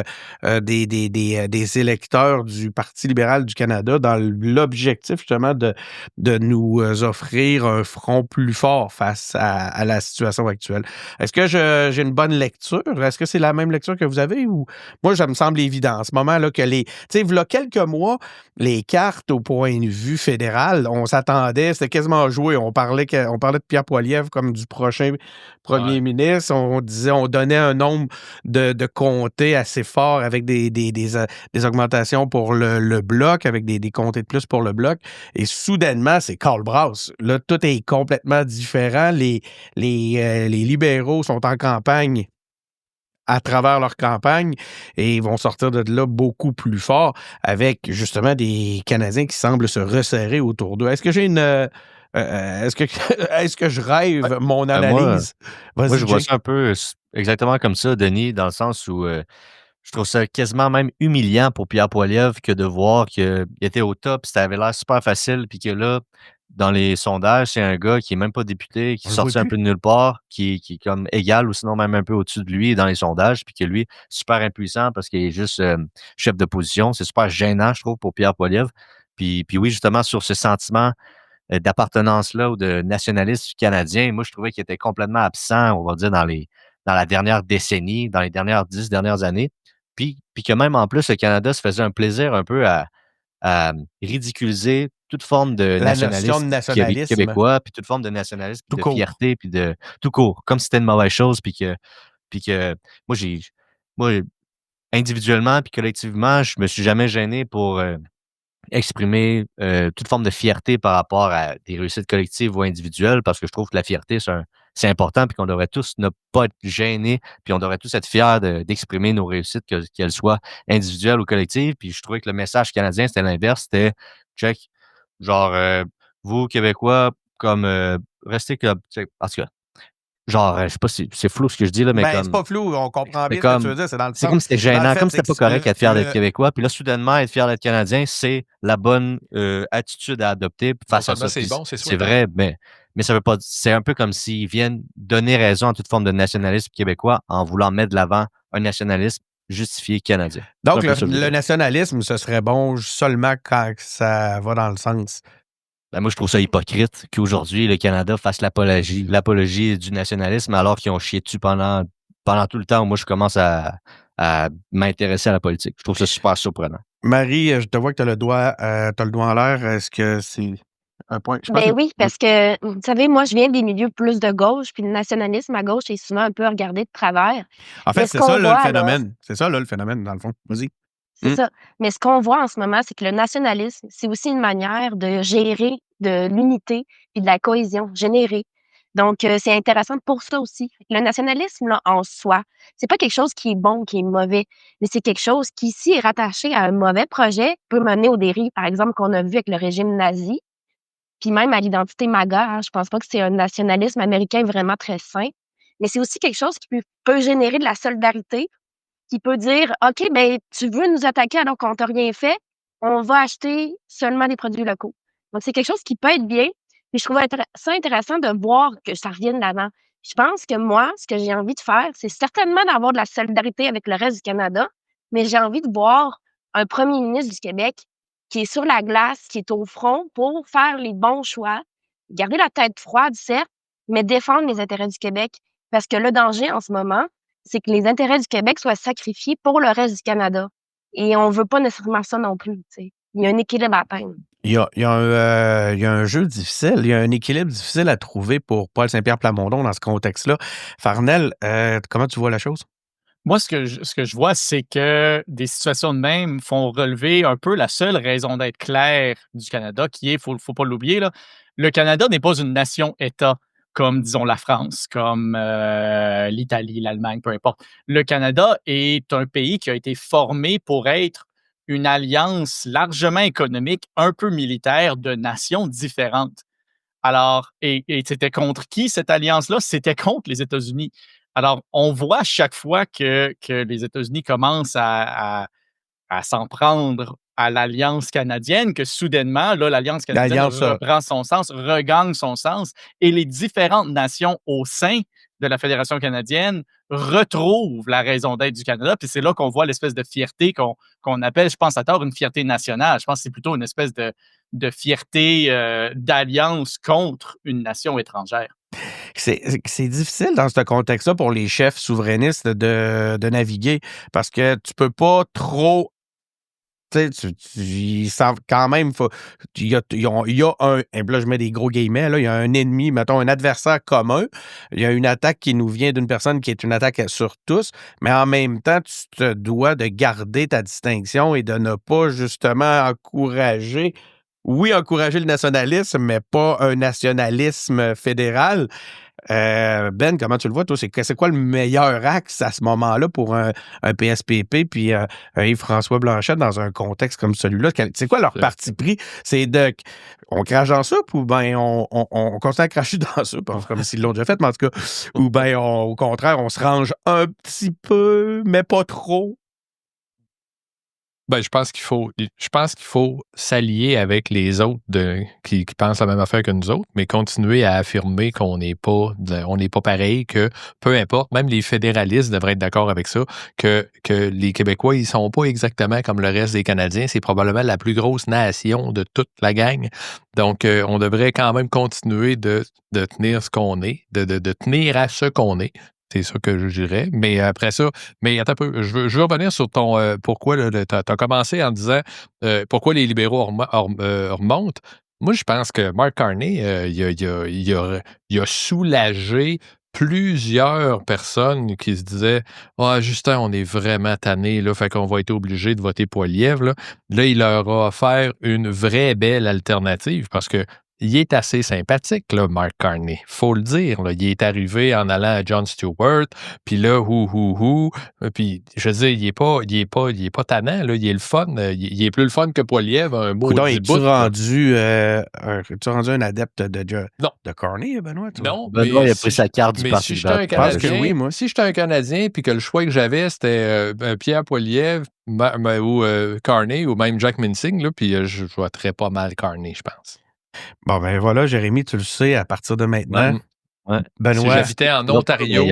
électeurs du Parti libéral du Canada dans l'objectif justement de nous offrir un front plus fort face à la situation actuelle. Est-ce que j'ai une bonne lecture? Est-ce que c'est la même lecture que vous avez? Ou moi, ça me semble évident en ce moment là, que tu sais, il y a quelques mois, les cartes au point de vue fédéral, on s'attendait, c'était quasiment joué. On parlait de Pierre Poilievre comme du prochain premier ministre. On donnait un nombre de comtés assez fort avec des augmentations pour le Bloc, avec des comtés de plus pour le Bloc. Et soudainement, c'est Karl Braus. Là, tout est complètement différent. Les libéraux sont en campagne à travers leur campagne et ils vont sortir de là beaucoup plus fort avec justement des Canadiens qui semblent se resserrer autour d'eux. Est-ce que j'ai est-ce que je rêve mon analyse? Moi, Vas-y, je vois Jay. ça un peu exactement comme ça, Denis, dans le sens où je trouve ça quasiment même humiliant pour Pierre Poilievre que de voir qu'il était au top, ça avait l'air super facile, puis que là, dans les sondages, c'est un gars qui est même pas député, qui On le voit sortit un plus. peu de nulle part, qui est comme égal ou sinon même un peu au-dessus de lui dans les sondages, puis que lui, super impuissant parce qu'il est juste chef d'opposition. C'est super gênant, je trouve, pour Pierre Poilievre. Puis oui, justement, sur ce sentiment d'appartenance-là ou de nationalisme canadien, moi, je trouvais qu'il était complètement absent, on va dire, dans la dernière décennie, dans les dernières 10 dernières années. Puis que même en plus, le Canada se faisait un plaisir un peu à ridiculiser toute forme de La notion de nationalisme nationalisme, québécois, puis toute forme de nationalisme, tout puis de court. fierté, puis de tout court, comme si c'était une mauvaise chose, puis que moi, moi, individuellement puis collectivement, je me suis jamais gêné pour exprimer toute forme de fierté par rapport à des réussites collectives ou individuelles, parce que je trouve que la fierté, c'est important, puis qu'on devrait tous ne pas être gênés, puis on devrait tous être fiers d'exprimer nos réussites, qu'elles soient individuelles ou collectives. Puis je trouvais que le message canadien, c'était l'inverse, c'était check, genre vous, Québécois, comme restez comme, en tout cas, genre, je sais pas si c'est flou ce que je dis là, mais Ben, c'est comme pas flou, on comprend mais bien ce que tu comme veux dire, c'est dans le c'est comme sens. si c'était Dans le gênant, fait, comme c'est c'était que pas correct d'être fier d'être le- québécois, puis là, soudainement, être fier d'être canadien, c'est la bonne attitude à adopter Non face à seulement ça. c'est Puis bon, c'est c'est souhaitable. vrai, mais ça veut pas. C'est un peu comme s'ils viennent donner raison à toute forme de nationalisme québécois en voulant mettre de l'avant un nationalisme justifié canadien. C'est un Donc, peu ça que je veux le dire. nationalisme, ce serait bon seulement quand ça va dans le sens. Ben, moi, je trouve ça hypocrite qu'aujourd'hui, le Canada fasse l'apologie du nationalisme alors qu'ils ont chié dessus pendant tout le temps où moi, je commence à m'intéresser à la politique. Je trouve ça super surprenant. Marie, je te vois que tu as t'as le doigt en l'air. Est-ce que c'est un point? Je pense que Ben oui, parce que, vous savez, moi, je viens des milieux plus de gauche, puis le nationalisme à gauche est souvent un peu regardé de travers. en Mais fait, ce c'est ça qu'on là, le voit, là, phénomène. C'est ça là, le phénomène, dans le fond. Vas-y. c'est ça. Mais ce qu'on voit en ce moment, c'est que le nationalisme, c'est aussi une manière de gérer de l'unité puis de la cohésion, générer. Donc, c'est intéressant pour ça aussi. Le nationalisme, là, en soi, c'est pas quelque chose qui est bon, qui est mauvais, mais c'est quelque chose qui, si est rattaché à un mauvais projet, peut mener aux dérives, par exemple, qu'on a vu avec le régime nazi, puis même à l'identité MAGA, hein. Je pense pas que c'est un nationalisme américain vraiment très sain, mais c'est aussi quelque chose qui peut générer de la solidarité, qui peut dire: «OK, ben tu veux nous attaquer alors qu'on t'a rien fait, on va acheter seulement des produits locaux». Donc c'est quelque chose qui peut être bien, puis je trouve ça intéressant de voir que ça revienne de l'avant. Je pense que moi, ce que j'ai envie de faire, c'est certainement d'avoir de la solidarité avec le reste du Canada, mais j'ai envie de voir un premier ministre du Québec qui est sur la glace, qui est au front pour faire les bons choix, garder la tête froide, certes, mais défendre les intérêts du Québec. Parce que le danger en ce moment, c'est que les intérêts du Québec soient sacrifiés pour le reste du Canada. Et on veut pas nécessairement ça non plus, tu sais. Il y a un équilibre à atteindre. Il y a un jeu difficile, il y a un équilibre difficile à trouver pour Paul Saint-Pierre Plamondon dans ce contexte-là. Farnell, comment tu vois la chose? Moi, ce que je vois, c'est que des situations de même font relever un peu la seule raison d'être claire du Canada, qui est, faut pas l'oublier, là, le Canada n'est pas une nation-État comme, disons, la France, comme l'Italie, l'Allemagne, peu importe. Le Canada est un pays qui a été formé pour être une alliance largement économique, un peu militaire de nations différentes. Alors, et c'était contre qui cette alliance-là? C'était contre les États-Unis. Alors, on voit à chaque fois que les États-Unis commencent à s'en prendre à l'Alliance canadienne, que soudainement, là, l'Alliance canadienne reprend son sens, regagne son sens, et les différentes nations au sein de la Fédération canadienne retrouvent la raison d'être du Canada. Puis c'est là qu'on voit l'espèce de fierté qu'on appelle, je pense à tort, une fierté nationale. Je pense que c'est plutôt une espèce de fierté d'alliance contre une nation étrangère. C'est difficile dans ce contexte-là pour les chefs souverainistes de naviguer parce que tu peux pas trop. Tu sais, ils savent quand même, il y a un, et là je mets des gros guillemets, là, il y a un ennemi, mettons un adversaire commun, il y a une attaque qui nous vient d'une personne qui est une attaque sur tous, mais en même temps, tu te dois de garder ta distinction et de ne pas justement encourager le nationalisme, mais pas un nationalisme fédéral. Ben, comment tu le vois, toi? C'est quoi le meilleur axe à ce moment-là pour un PSPP puis un Yves-François Blanchette dans un contexte comme celui-là? C'est quoi leur parti pris? C'est on crache dans la soupe ou bien on continue à cracher dans la soupe, comme s'ils l'ont déjà fait, mais en tout cas, ou bien au contraire, on se range un petit peu, mais pas trop? Ben, je pense qu'il faut s'allier avec les autres qui pensent la même affaire que nous autres, mais continuer à affirmer qu'on n'est pas pareil, que peu importe, même les fédéralistes devraient être d'accord avec ça, que les Québécois, ils sont pas exactement comme le reste des Canadiens. C'est probablement la plus grosse nation de toute la gang. Donc, on devrait quand même continuer de tenir ce qu'on est, de tenir à ce qu'on est. C'est ça que je dirais. Mais après ça, mais attends un peu, je veux revenir sur ton pourquoi. Tu as commencé en disant pourquoi les libéraux remontent. Moi, je pense que Mark Carney, il a soulagé plusieurs personnes qui se disaient ah, Justin, on est vraiment tannés, là, fait qu'on va être obligé de voter Poilievre. Là, il leur a offert une vraie belle alternative parce que il est assez sympathique, là, Mark Carney. Faut le dire. Là. Il est arrivé en allant à Jon Stewart, puis là, puis, je veux dire, il est pas tannant, là. Il est le fun. Il est plus le fun que Poilievre, un mot du bout. Es-tu rendu un adepte de Carney, Benoît? Toi? Non. Benoît, il a pris sa carte du Parti vert. Je pense que oui, moi. Si j'étais un Canadien, puis que le choix que j'avais, c'était Pierre Poilievre, ou Carney, ou même Jack Mincing, là, puis je voterais pas mal Carney, je pense. Bon, ben voilà, Jérémy, tu le sais, à partir de maintenant. Ouais. Benoît, si j'habitais en Ontario,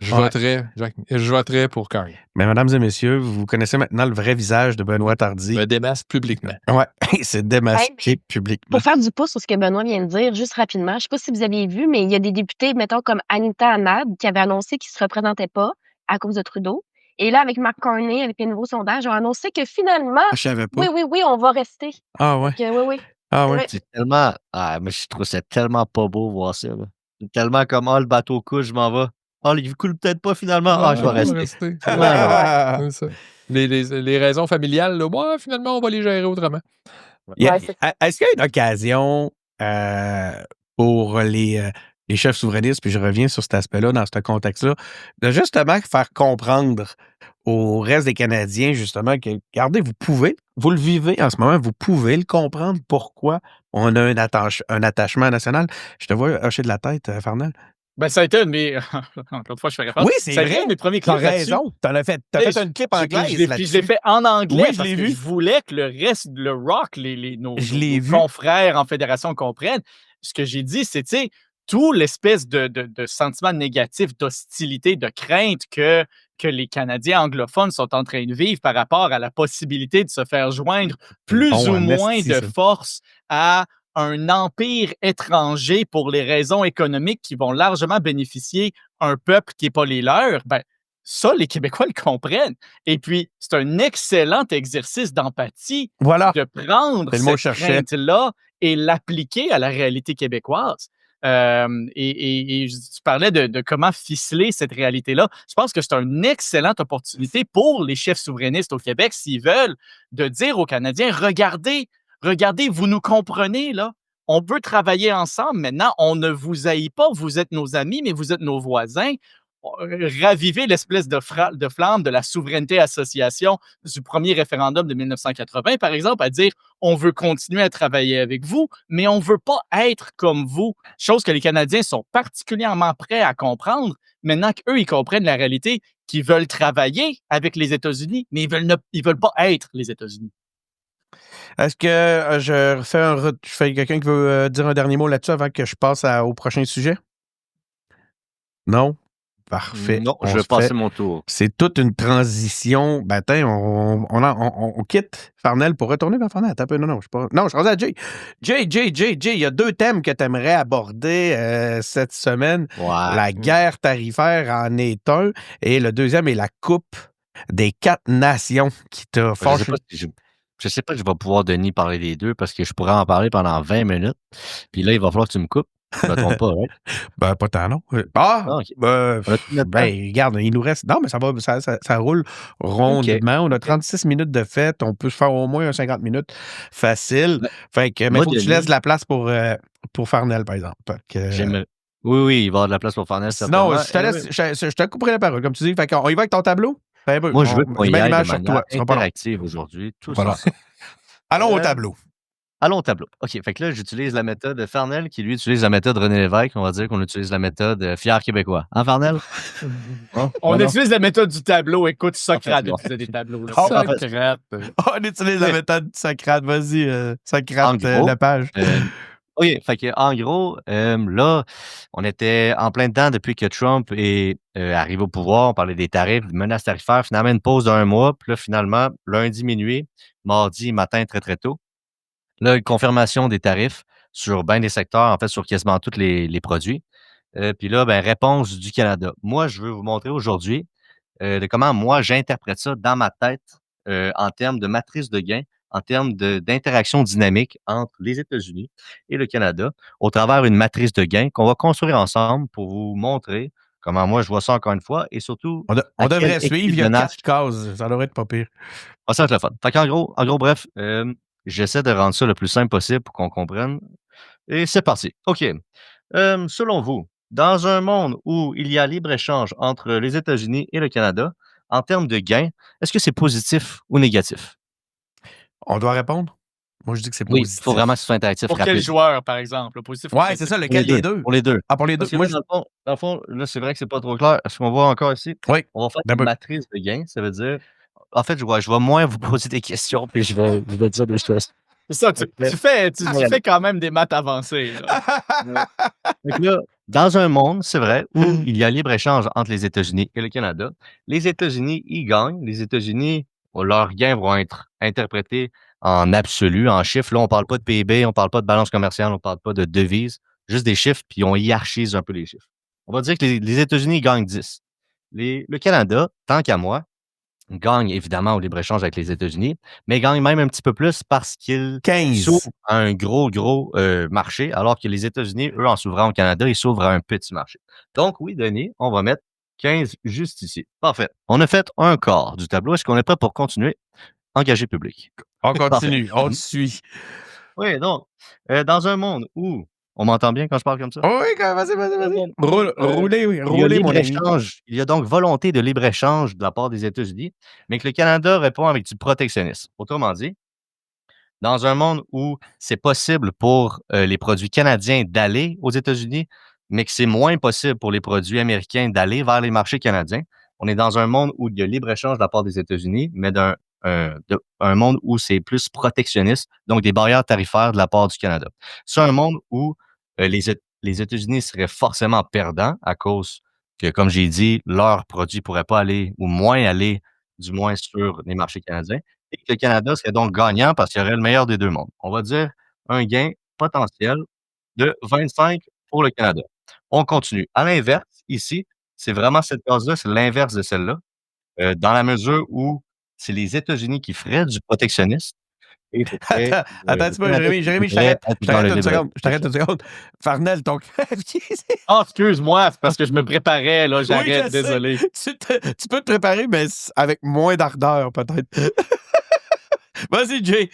je voterais pour Carney. Mais mesdames et messieurs, vous connaissez maintenant le vrai visage de Benoît Tardy. Me démasque publiquement. Oui, c'est démasqué publiquement. Pour faire du pouce sur ce que Benoît vient de dire, juste rapidement, je ne sais pas si vous aviez vu, mais il y a des députés, mettons, comme Anita Anand, qui avaient annoncé qu'ils ne se représentaient pas à cause de Trudeau. Et là, avec Mark Carney, avec les nouveaux sondages, ont annoncé que finalement, je savais pas. Oui, on va rester. Ah ouais? Oui. Ah ouais. C'est tellement... mais je trouve ça tellement pas beau voir ça. Là. C'est tellement comme, le bateau coule, je m'en vais. Il coule peut-être pas finalement. Je vais rester. C'est ça. Les raisons familiales, là, finalement, on va les gérer autrement. Est-ce qu'il y a une occasion pour les chefs souverainistes, puis je reviens sur cet aspect-là, dans ce contexte-là, de justement faire comprendre au reste des Canadiens, justement, que, regardez, vous le vivez en ce moment, vous pouvez le comprendre pourquoi on a un attachement national. Je te vois hocher de la tête, Farnell. Ben, ça a été une de mes... Encore une fois, je fais référence. Oui, c'est vrai. Ça a été mes premiers clips là-dessus. T'as raison. T'as fait un clip anglais là-dessus. Je l'ai fait en anglais oui, parce que je voulais que le reste, le rock, nos confrères en fédération comprennent. Ce que j'ai dit, c'est, tu sais, tout l'espèce de sentiment négatif, d'hostilité, de crainte que les Canadiens anglophones sont en train de vivre par rapport à la possibilité de se faire joindre plus Bon, ou en moins esti, de ça. force à un empire étranger pour les raisons économiques qui vont largement bénéficier un peuple qui n'est pas les leurs, ben, ça, les Québécois le comprennent. Et puis, c'est un excellent exercice d'empathie Voilà, de prendre c'est le mot que cette je cherchais. crainte-là et l'appliquer à la réalité québécoise. Et tu parlais de comment ficeler cette réalité-là. Je pense que c'est une excellente opportunité pour les chefs souverainistes au Québec, s'ils veulent, de dire aux Canadiens, regardez, vous nous comprenez, là. On peut travailler ensemble. Maintenant, on ne vous haït pas. Vous êtes nos amis, mais vous êtes nos voisins. Raviver l'espèce de flamme de la souveraineté association du premier référendum de 1980, par exemple, à dire on veut continuer à travailler avec vous, mais on ne veut pas être comme vous. Chose que les Canadiens sont particulièrement prêts à comprendre maintenant qu'eux, ils comprennent la réalité, qu'ils veulent travailler avec les États-Unis, mais ils veulent pas être les États-Unis. Est-ce que je fais quelqu'un qui veut dire un dernier mot là-dessus avant que je passe au prochain sujet? Non? Parfait. Non, On je vais se passer fait. mon tour. C'est toute une transition. Ben, attends, on quitte Farnell pour retourner vers Farnell. Attends un peu. Non, je suis pas. Non, je suis rendu à Jay. Jay, il y a 2 thèmes que tu aimerais aborder cette semaine. Ouais. La guerre tarifaire en est un. Et le deuxième est la Coupe des 4 nations qui t'a fâché. Je sais pas si je vais pouvoir, Denis, parler des deux parce que je pourrais en parler pendant 20 minutes. Puis là, il va falloir que tu me coupes. Je me trompe pas, right? Ben, pas tant, non. OK. On a tout notre temps. Ben, regarde, il nous reste. Non, mais ça roule rondement. On a 36 minutes de fête. On peut se faire au moins un 50 minutes facile. Ben, Fait que, mais il moi, faut que tu Denis, laisses de la place pour Farnell, par exemple. Fait que, Oui, il va y avoir de la place pour Farnell, sinon, certainement. je te couperai la parole, comme tu dis. Fait qu'on y va avec ton tableau? Ben, Moi, je veux qu'on je y mets aille de l'image sur manière toi. Ce sera pas long. interactive aujourd'hui. Tous Voilà. ensemble. Allons au tableau. Allons au tableau. OK, fait que là, j'utilise la méthode Farnell qui, lui, utilise la méthode René Lévesque. On va dire qu'on utilise la méthode Fier québécois. Hein, Farnell? Hein? On Non? utilise la méthode du tableau. Écoute, Socrate bon. utilisait des tableaux. là. Oh, Socrate. On utilise la méthode Socrate. Vas-y, Socrate, En gros, la page. OK, fait que, en gros, là, on était en plein dedans depuis que Trump est arrivé au pouvoir. On parlait des tarifs, des menaces tarifaires. Finalement, une pause d'1 mois. Puis là, finalement, lundi minuit, mardi matin, très, très tôt. Là, une confirmation des tarifs sur bien des secteurs, en fait, sur quasiment tous les produits. Puis là, ben, réponse du Canada. Moi, je veux vous montrer aujourd'hui de comment moi, j'interprète ça dans ma tête en termes de matrice de gain, en termes d'interaction dynamique entre les États-Unis et le Canada, au travers d'une matrice de gain qu'on va construire ensemble pour vous montrer comment moi, je vois ça encore une fois et surtout. On devrait suivre. Il y a 4 cases. Ça devrait être pas pire. Ça va être le fun. Fait qu'en gros, bref, j'essaie de rendre ça le plus simple possible pour qu'on comprenne. Et c'est parti. OK. Selon vous, dans un monde où il y a libre-échange entre les États-Unis et le Canada, en termes de gains, est-ce que c'est positif ou négatif? On doit répondre? Moi, je dis que c'est Oui, positif. il faut vraiment que ce soit interactif. Pour quel joueur, par exemple? Positif ou Ouais, négatif? c'est ça, lequel des deux? Pour les deux. Ah, pour les deux. Parce que Moi, là, dans le fond, là, c'est vrai que c'est pas trop clair. Est-ce qu'on voit encore ici? Oui. On va faire D'un une peu. matrice de gains. Ça veut dire, en fait, je vais moins vous poser des questions, puis je vais dire des choses. C'est ça, tu fais quand même des maths avancées. Là. Donc là, dans un monde, c'est vrai, où il y a libre-échange entre les États-Unis et le Canada, les États-Unis, ils gagnent. Les États-Unis, leurs gains vont être interprétés en absolu, en chiffres. Là, on ne parle pas de PIB, on ne parle pas de balance commerciale, on ne parle pas de devises, juste des chiffres, puis on hiérarchise un peu les chiffres. On va dire que les États-Unis gagnent 10. Le Canada, tant qu'à moi, gagne évidemment au libre-échange avec les États-Unis, mais gagne même un petit peu plus parce qu'il 15. s'ouvre à un gros marché, alors que les États-Unis, eux, en s'ouvrant au Canada, ils s'ouvrent à un petit marché. Donc, oui, Denis, on va mettre 15 juste ici. Parfait. On a fait un quart du tableau. Est-ce qu'on est prêt pour continuer? Engagé public. On continue, on te suit. Oui, donc, dans un monde où on m'entend bien quand je parle comme ça? Oui, vas-y. Roulez, oui. Il y a Roulez, mon ami. libre-échange. Il y a donc volonté de libre-échange de la part des États-Unis, mais que le Canada répond avec du protectionnisme. Autrement dit, dans un monde où c'est possible pour les produits canadiens d'aller aux États-Unis, mais que c'est moins possible pour les produits américains d'aller vers les marchés canadiens, on est dans un monde où il y a libre-échange de la part des États-Unis, mais un monde où c'est plus protectionniste, donc des barrières tarifaires de la part du Canada. C'est un monde où les États-Unis seraient forcément perdants à cause que, comme j'ai dit, leurs produits ne pourraient pas aller ou moins aller, du moins sur les marchés canadiens, et que le Canada serait donc gagnant parce qu'il y aurait le meilleur des deux mondes. On va dire un gain potentiel de 25 pour le Canada. On continue. À l'inverse, ici, c'est vraiment cette case-là, c'est l'inverse de celle-là, dans la mesure où c'est les États-Unis qui feraient du protectionnisme et ce serait Attends un le petit peu, Canada qui Jérémy, voudrait être je dans le t'arrête une seconde. Je t'arrête libre-échange. une seconde. Farnell, ton clavier, Ah, excuse-moi, c'est parce que je me préparais, là, Oui, j'arrête, je sais. désolé. Tu peux te préparer, mais avec moins d'ardeur, peut-être. Vas-y, Jay.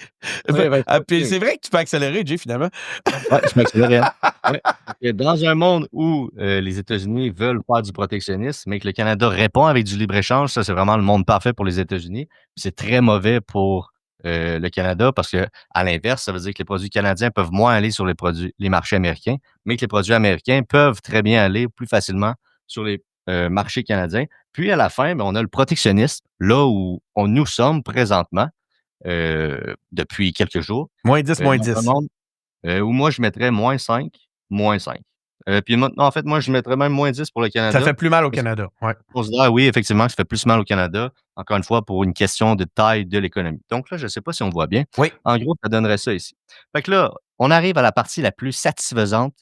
Oui, ben, Puis c'est vrai que tu peux accélérer, Jay, finalement. Ouais, je m'accélérais. Ouais. Et dans un monde où les États-Unis veulent faire du protectionnisme, mais que le Canada répond avec du libre-échange, ça, c'est vraiment le monde parfait pour les États-Unis. Puis c'est très mauvais pour le Canada parce que, à l'inverse, ça veut dire que les produits canadiens peuvent moins aller sur les marchés américains, mais que les produits américains peuvent très bien aller plus facilement sur les marchés canadiens. Puis à la fin, ben, on a le protectionnisme, là où nous sommes présentement, depuis quelques jours. Moins 10, moins Dans un 10. monde où moi, je mettrais -5, -5. Puis maintenant, en fait, moi, je mettrais même -10 pour le Ça Canada. fait plus mal au Parce que Canada. Ouais. je considère, oui, effectivement, que ça fait plus mal au Canada, encore une fois, pour une question de taille de l'économie. Donc là, je ne sais pas si on voit bien. Oui. En gros, ça donnerait ça ici. Fait que là, on arrive à la partie la plus satisfaisante,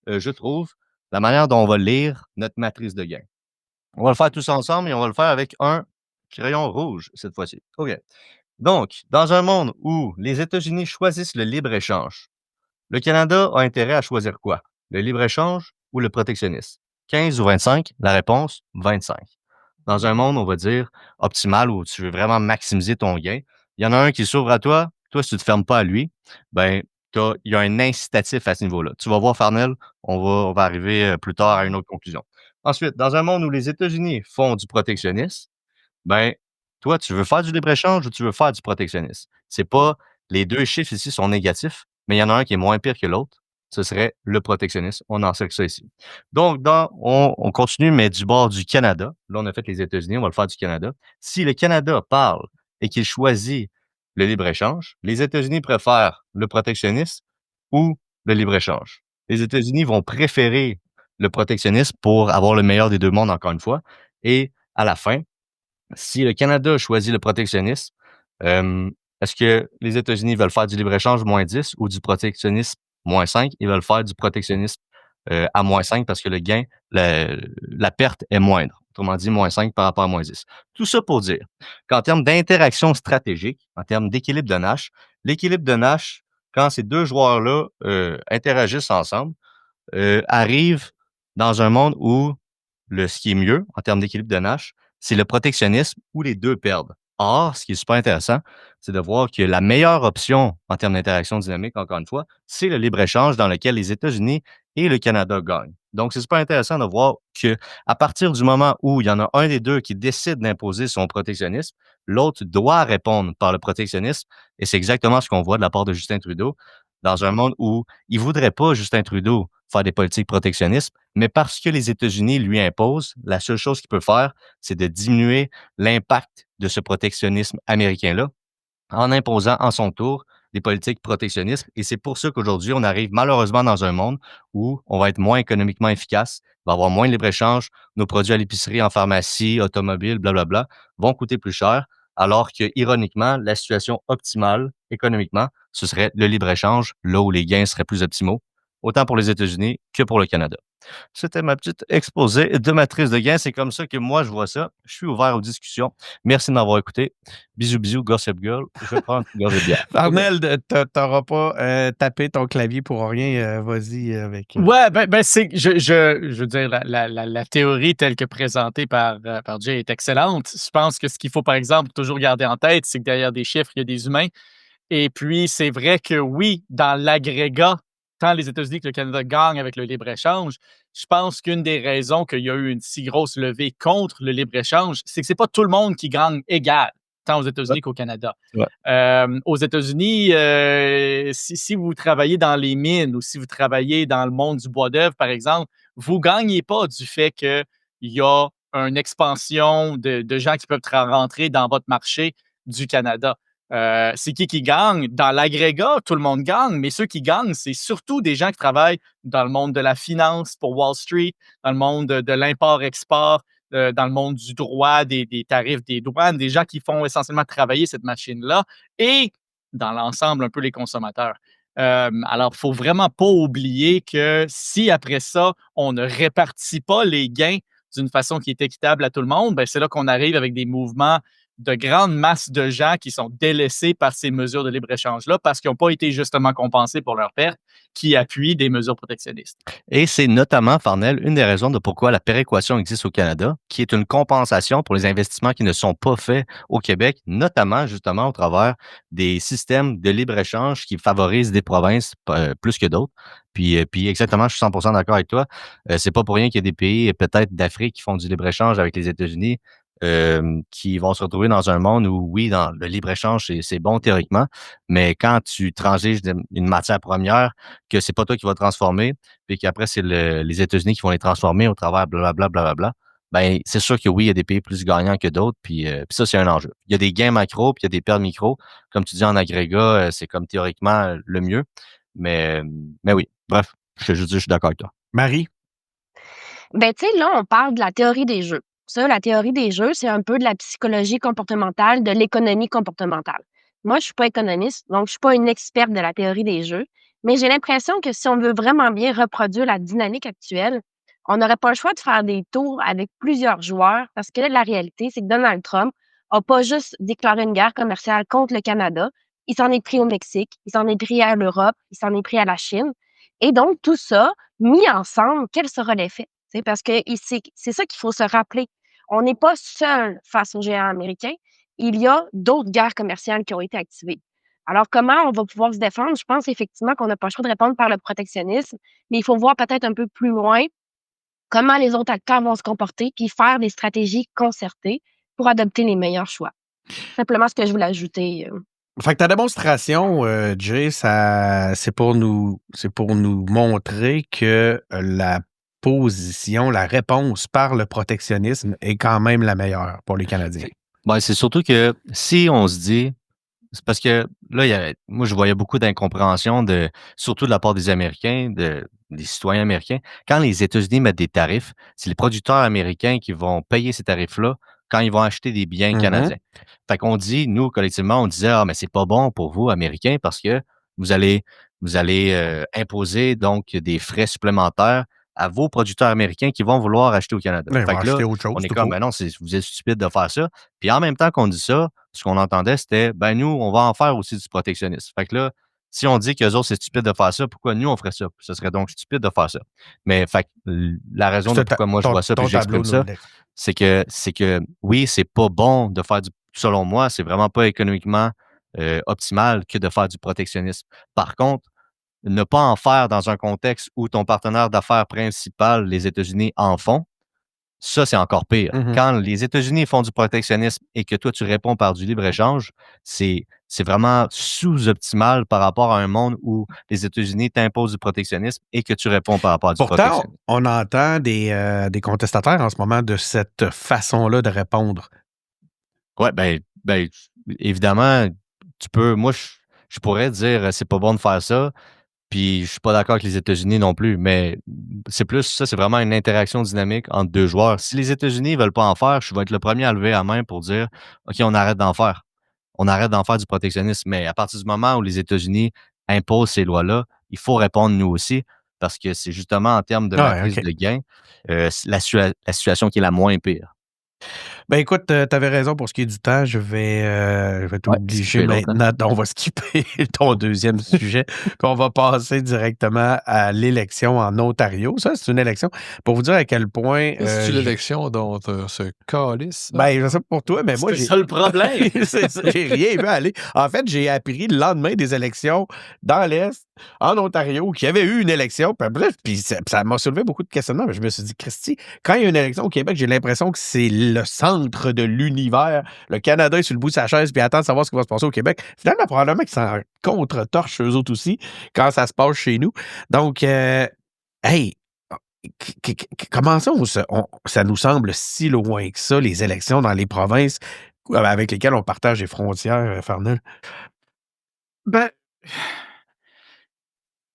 je trouve, la manière dont on va lire notre matrice de gain. On va le faire tous ensemble et on va le faire avec un crayon rouge cette fois-ci. OK. Donc, dans un monde où les États-Unis choisissent le libre-échange, le Canada a intérêt à choisir quoi? Le libre-échange ou le protectionnisme? 15 ou 25? La réponse, 25. Dans un monde, on va dire, optimal, où tu veux vraiment maximiser ton gain, il y en a un qui s'ouvre à toi. Toi, si tu ne te fermes pas à lui, ben, il y a un incitatif à ce niveau-là. Tu vas voir, Farnell, on va arriver plus tard à une autre conclusion. Ensuite, dans un monde où les États-Unis font du protectionnisme, ben, toi, tu veux faire du libre-échange ou tu veux faire du protectionnisme? C'est pas les 2 chiffres ici sont négatifs, mais il y en a un qui est moins pire que l'autre. Ce serait le protectionnisme. On en sait que ça ici. Donc, on continue, mais du bord du Canada. Là, on a fait les États-Unis, on va le faire du Canada. Si le Canada parle et qu'il choisit le libre-échange, les États-Unis préfèrent le protectionnisme ou le libre-échange. Les États-Unis vont préférer le protectionnisme pour avoir le meilleur des 2 mondes, encore une fois. Et à la fin, si le Canada choisit le protectionnisme, est-ce que les États-Unis veulent faire du libre-échange -10 ou du protectionnisme -5? Ils veulent faire du protectionnisme à -5 parce que le gain, la perte est moindre. Autrement dit, -5 par rapport à -10. Tout ça pour dire qu'en termes d'interaction stratégique, en termes d'équilibre de Nash, l'équilibre de Nash, quand ces 2 joueurs-là interagissent ensemble, arrive dans un monde où ce qui est mieux en termes d'équilibre de Nash, c'est le protectionnisme où les 2 perdent. Or, ce qui est super intéressant, c'est de voir que la meilleure option en termes d'interaction dynamique, encore une fois, c'est le libre-échange dans lequel les États-Unis et le Canada gagnent. Donc, c'est super intéressant de voir que à partir du moment où il y en a un des 2 qui décide d'imposer son protectionnisme, l'autre doit répondre par le protectionnisme et c'est exactement ce qu'on voit de la part de Justin Trudeau dans un monde où il voudrait pas, Justin Trudeau, faire des politiques protectionnistes, mais parce que les États-Unis lui imposent, la seule chose qu'il peut faire, c'est de diminuer l'impact de ce protectionnisme américain-là en imposant en son tour des politiques protectionnistes. Et c'est pour ça qu'aujourd'hui, on arrive malheureusement dans un monde où on va être moins économiquement efficace, va avoir moins de libre-échange, nos produits à l'épicerie, en pharmacie, automobile, blablabla, vont coûter plus cher, alors que, ironiquement, la situation optimale économiquement, ce serait le libre-échange, là où les gains seraient plus optimaux, autant pour les États-Unis que pour le Canada. C'était ma petite exposé de matrice de gains. C'est comme ça que moi, je vois ça. Je suis ouvert aux discussions. Merci de m'avoir écouté. Bisous, bisous, Gossip Girl. Je vais prendre une gorgée de bière. OK. Arnel, t'auras pas tapé ton clavier pour rien. Vas-y avec. Ouais, c'est, je veux dire, la théorie telle que présentée par Jay est excellente. Je pense que ce qu'il faut, par exemple, toujours garder en tête, c'est que derrière des chiffres, il y a des humains. Et puis, c'est vrai que oui, dans l'agrégat, tant les États-Unis que le Canada gagnent avec le libre-échange, je pense qu'une des raisons qu'il y a eu une si grosse levée contre le libre-échange, c'est que c'est pas tout le monde qui gagne égal, tant aux États-Unis qu'au Canada. Ouais. Aux États-Unis, si vous travaillez dans les mines ou si vous travaillez dans le monde du bois d'œuvre, par exemple, vous ne gagnez pas du fait qu'il y a une expansion de gens qui peuvent rentrer dans votre marché du Canada. C'est qui gagne? Dans l'agrégat, tout le monde gagne, mais ceux qui gagnent, c'est surtout des gens qui travaillent dans le monde de la finance pour Wall Street, dans le monde de l'import-export, dans le monde du droit, des tarifs, des douanes, des gens qui font essentiellement travailler cette machine-là et dans l'ensemble, un peu les consommateurs. Alors, il ne faut vraiment pas oublier que si après ça, on ne répartit pas les gains d'une façon qui est équitable à tout le monde, ben c'est là qu'on arrive avec des mouvements de grandes masses de gens qui sont délaissés par ces mesures de libre-échange-là parce qu'ils n'ont pas été justement compensés pour leurs pertes, qui appuient des mesures protectionnistes. Et c'est notamment, Farnell, une des raisons de pourquoi la péréquation existe au Canada, qui est une compensation pour les investissements qui ne sont pas faits au Québec, notamment justement au travers des systèmes de libre-échange qui favorisent des provinces plus que d'autres. Puis exactement, je suis 100% d'accord avec toi. C'est pas pour rien qu'il y a des pays, peut-être d'Afrique, qui font du libre-échange avec les États-Unis, qui vont se retrouver dans un monde où, oui, dans le libre-échange, c'est bon théoriquement, mais quand tu transiges une matière première, que c'est pas toi qui vas transformer, puis qu'après, c'est les États-Unis qui vont les transformer au travers blablabla, blablabla, ben c'est sûr que oui, il y a des pays plus gagnants que d'autres, puis ça, c'est un enjeu. Il y a des gains macro, puis il y a des pertes micro. Comme tu dis, en agrégat, c'est comme théoriquement le mieux. Mais, mais oui, bref, je suis d'accord avec toi. Marie? Ben, tu sais, là, on parle de la théorie des jeux. Ça, la théorie des jeux, c'est un peu de la psychologie comportementale, de l'économie comportementale. Moi, je suis pas économiste, donc je suis pas une experte de la théorie des jeux, mais j'ai l'impression que si on veut vraiment bien reproduire la dynamique actuelle, on n'aurait pas le choix de faire des tours avec plusieurs joueurs parce que là, la réalité, c'est que Donald Trump a pas juste déclaré une guerre commerciale contre le Canada, il s'en est pris au Mexique, il s'en est pris à l'Europe, il s'en est pris à la Chine. Et donc, tout ça, mis ensemble, quel sera l'effet? Tu sais, parce que c'est ça qu'il faut se rappeler. On n'est pas seul face aux géants américains. Il y a d'autres guerres commerciales qui ont été activées. Alors, comment on va pouvoir se défendre? Je pense effectivement qu'on n'a pas le choix de répondre par le protectionnisme, mais il faut voir peut-être un peu plus loin comment les autres acteurs vont se comporter, puis faire des stratégies concertées pour adopter les meilleurs choix. Simplement ce que je voulais ajouter. Fait que ta démonstration, Jay, c'est pour nous montrer que la position, la réponse par le protectionnisme est quand même la meilleure pour les Canadiens. Ben, c'est surtout que si on se dit, c'est parce que là, moi, je voyais beaucoup d'incompréhension, surtout de la part des Américains, des citoyens américains. Quand les États-Unis mettent des tarifs, c'est les producteurs américains qui vont payer ces tarifs-là quand ils vont acheter des biens canadiens. Fait qu'on dit, nous, collectivement, on disait, ah, mais c'est pas bon pour vous, Américains, parce que vous allez imposer donc des frais supplémentaires à vos producteurs américains qui vont vouloir acheter au Canada. Là, ils Fait vont que là, acheter autre chose. on est tout comme, court. ben non, vous êtes stupide de faire ça. Puis en même temps qu'on dit ça, ce qu'on entendait, c'était, ben nous, on va en faire aussi du protectionnisme. Fait que là, si on dit qu'eux autres, c'est stupide de faire ça, pourquoi nous, on ferait ça? Ce serait donc stupide de faire ça. Mais fait que la raison de pourquoi moi, je vois ça puis j'exprime ça, c'est que oui, c'est pas bon de faire selon moi, c'est vraiment pas économiquement optimal que de faire du protectionnisme. Par contre, ne pas en faire dans un contexte où ton partenaire d'affaires principal, les États-Unis, en font, ça, c'est encore pire. Quand les États-Unis font du protectionnisme et que toi, tu réponds par du libre-échange, c'est vraiment sous-optimal par rapport à un monde où les États-Unis t'imposent du protectionnisme et que tu réponds par rapport à du protectionnisme. Pourtant, on entend des contestataires en ce moment de cette façon-là de répondre. Oui, ben, évidemment, moi, je pourrais dire c'est pas bon de faire ça, puis je suis pas d'accord avec les États-Unis non plus, mais c'est vraiment une interaction dynamique entre deux joueurs. Si les États-Unis veulent pas en faire, je vais être le premier à lever la main pour dire OK, on arrête d'en faire. On arrête d'en faire du protectionnisme. Mais à partir du moment où les États-Unis imposent ces lois-là, il faut répondre nous aussi, parce que c'est justement en termes de matrice de gain, la situation qui est la moins pire. Ben écoute, tu avais raison pour ce qui est du temps. Je vais t'obliger maintenant. On va skipper ton deuxième sujet. Puis on va passer directement à l'élection en Ontario. Ça, c'est une élection pour vous dire à quel point. C'est l'élection dont se calisse. Ben, je sais pas pour toi, mais moi, c'est ça le problème. j'ai rien vu aller. En fait, j'ai appris le lendemain des élections dans l'Est, en Ontario, qu'il y avait eu une élection. Puis bref, ça m'a soulevé beaucoup de questionnements. Mais je me suis dit, Christy, quand il y a une élection au Québec, j'ai l'impression que c'est le centre de l'univers. Le Canada est sur le bout de sa chaise puis attend de savoir ce qui va se passer au Québec. Finalement, probablement qu'ils s'en contre-torchent eux autres aussi quand ça se passe chez nous. Donc, hey, comment ça, ça nous semble si loin que ça, les élections dans les provinces? avec lesquels on partage les frontières, Farnell? Ben,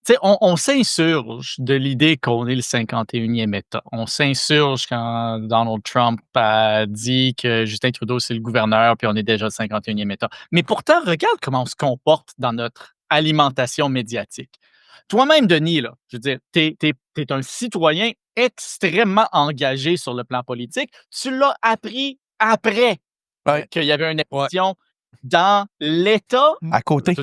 tu sais, on s'insurge de l'idée qu'on est le 51e État. On s'insurge quand Donald Trump a dit que Justin Trudeau, c'est le gouverneur, puis on est déjà le 51e État. Mais pourtant, regarde comment on se comporte dans notre alimentation médiatique. Toi-même, Denis, là, je veux dire, t'es un citoyen extrêmement engagé sur le plan politique. Tu l'as appris après Ouais. qu'il y avait une élection dans l'État. À côté.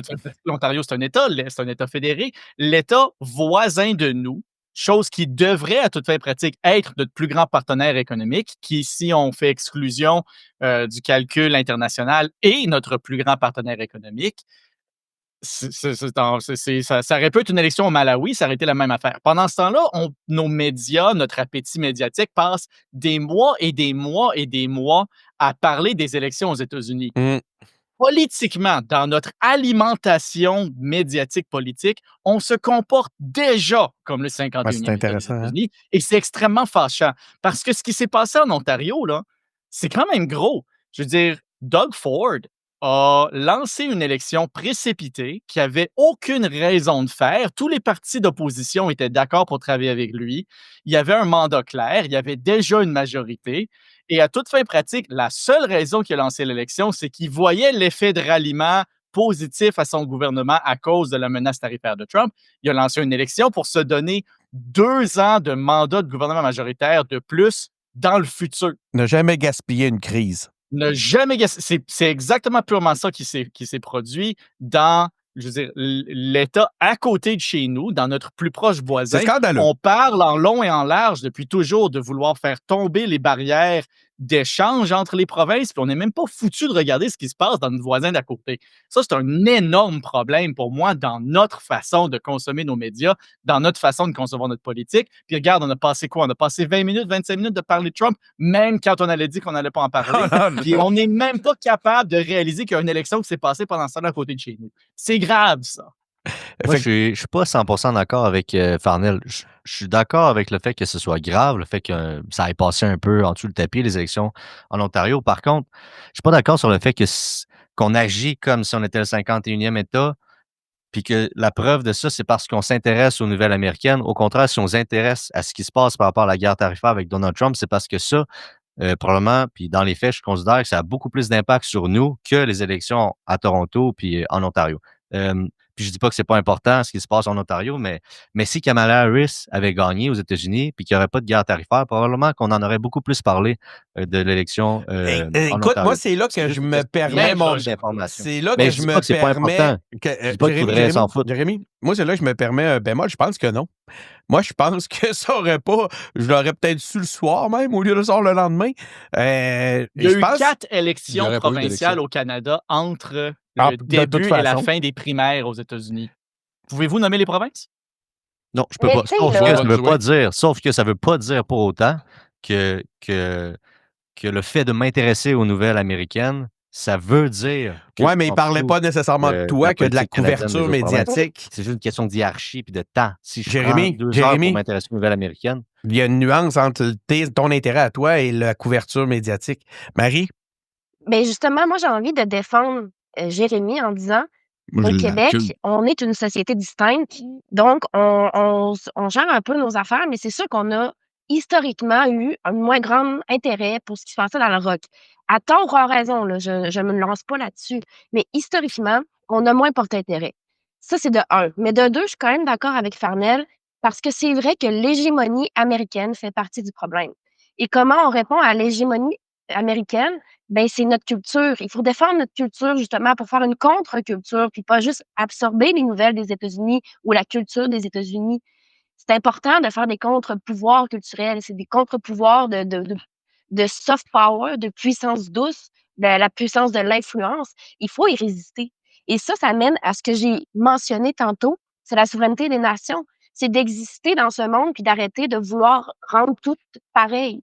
L'Ontario, c'est un État fédéré. L'État voisin de nous, chose qui devrait, à toute fin pratique, être notre plus grand partenaire économique, qui, si on fait exclusion du calcul international, est notre plus grand partenaire économique. Ça aurait pu être une élection au Malawi, ça aurait été la même affaire. Pendant ce temps-là, nos médias, notre appétit médiatique passe des mois et des mois et des mois à parler des élections aux États-Unis. Politiquement, dans notre alimentation médiatique politique, on se comporte déjà comme le 51e c'est État des intéressant, hein? États-Unis et c'est extrêmement fâchant parce que ce qui s'est passé en Ontario, là, c'est quand même gros. Je veux dire, Doug Ford a lancé une élection précipitée qui avait aucune raison de faire. Tous les partis d'opposition étaient d'accord pour travailler avec lui. Il y avait un mandat clair, il y avait déjà une majorité. Et à toute fin pratique, la seule raison qu'il a lancé l'élection, c'est qu'il voyait l'effet de ralliement positif à son gouvernement à cause de la menace tarifaire de Trump. Il a lancé une élection pour se donner 2 ans de mandat de gouvernement majoritaire de plus dans le futur. Ne jamais gaspiller une crise. Ne jamais c'est exactement purement ça qui s'est produit dans, je veux dire, l'État à côté de chez nous, dans notre plus proche voisin. C'est scandaleux. On parle en long et en large depuis toujours de vouloir faire tomber les barrières d'échange entre les provinces, puis on n'est même pas foutu de regarder ce qui se passe dans notre voisin d'à côté. Ça, c'est un énorme problème pour moi dans notre façon de consommer nos médias, dans notre façon de concevoir notre politique. Puis regarde, on a passé quoi? On a passé 20 minutes, 25 minutes de parler de Trump, même quand on allait dire qu'on n'allait pas en parler. Puis on n'est même pas capable de réaliser qu'il y a une élection qui s'est passée pendant ce temps à côté de chez nous. C'est grave, ça. Moi, je suis pas 100% d'accord avec Farnell. Je suis d'accord avec le fait que ce soit grave, le fait que ça ait passé un peu en dessous le tapis, les élections en Ontario. Par contre, je suis pas d'accord sur le fait qu'on agit comme si on était le 51e État, puis que la preuve de ça, c'est parce qu'on s'intéresse aux nouvelles américaines. Au contraire, si on s'intéresse à ce qui se passe par rapport à la guerre tarifaire avec Donald Trump, c'est parce que ça, probablement, puis dans les faits, je considère que ça a beaucoup plus d'impact sur nous que les élections à Toronto puis en Ontario. Puis je dis pas que c'est pas important ce qui se passe en Ontario, mais si Kamala Harris avait gagné aux États-Unis puis qu'il n'y aurait pas de guerre tarifaire, probablement qu'on en aurait beaucoup plus parlé de l'élection en Écoute, Ontario. moi, c'est là que je me permets d'information. C'est là Mais que je je dis me pas que c'est pas permets. important. Je dis pas qu'il faudrait s'en foutre. Jérémy, moi, c'est là que je me permets un bémol. Je pense que non. Moi, je pense que ça aurait pas. Je l'aurais peut-être su le soir même au lieu de le soir le lendemain. Il y a eu 4 élections provinciales au Canada entre le début et la fin des primaires aux États-Unis. Pouvez-vous nommer les provinces? Non, je peux pas. Sauf que ça veut pas dire pour autant que le fait de m'intéresser aux nouvelles américaines, ça veut dire que ouais, mais il parlait pas nécessairement de toi que de la couverture médiatique. C'est juste une question d'hierarchie et de temps. Si je Jérémy, prends 2 heures pour m'intéresser aux nouvelles américaines. Il y a une nuance entre ton intérêt à toi et la couverture médiatique. Marie? Ben justement, moi, j'ai envie de défendre Jérémy en disant au Québec, on est une société distincte, donc on gère un peu nos affaires, mais c'est sûr qu'on a historiquement eu un moins grand intérêt pour ce qui se passait dans le rock. À tort ou à raison, là, je ne me lance pas là-dessus, mais historiquement, on a moins porté intérêt. Ça, c'est de un. Mais de deux, je suis quand même d'accord avec Farnell, parce que c'est vrai que l'hégémonie américaine fait partie du problème. Et comment on répond à l'hégémonie américaine? Ben, c'est notre culture. Il faut défendre notre culture justement pour faire une contre-culture, puis pas juste absorber les nouvelles des États-Unis ou la culture des États-Unis. C'est important de faire des contre-pouvoirs culturels. C'est des contre-pouvoirs de soft power, de puissance douce, de la puissance de l'influence. Il faut y résister. Et ça mène à ce que j'ai mentionné tantôt, c'est la souveraineté des nations. C'est d'exister dans ce monde puis d'arrêter de vouloir rendre tout pareil.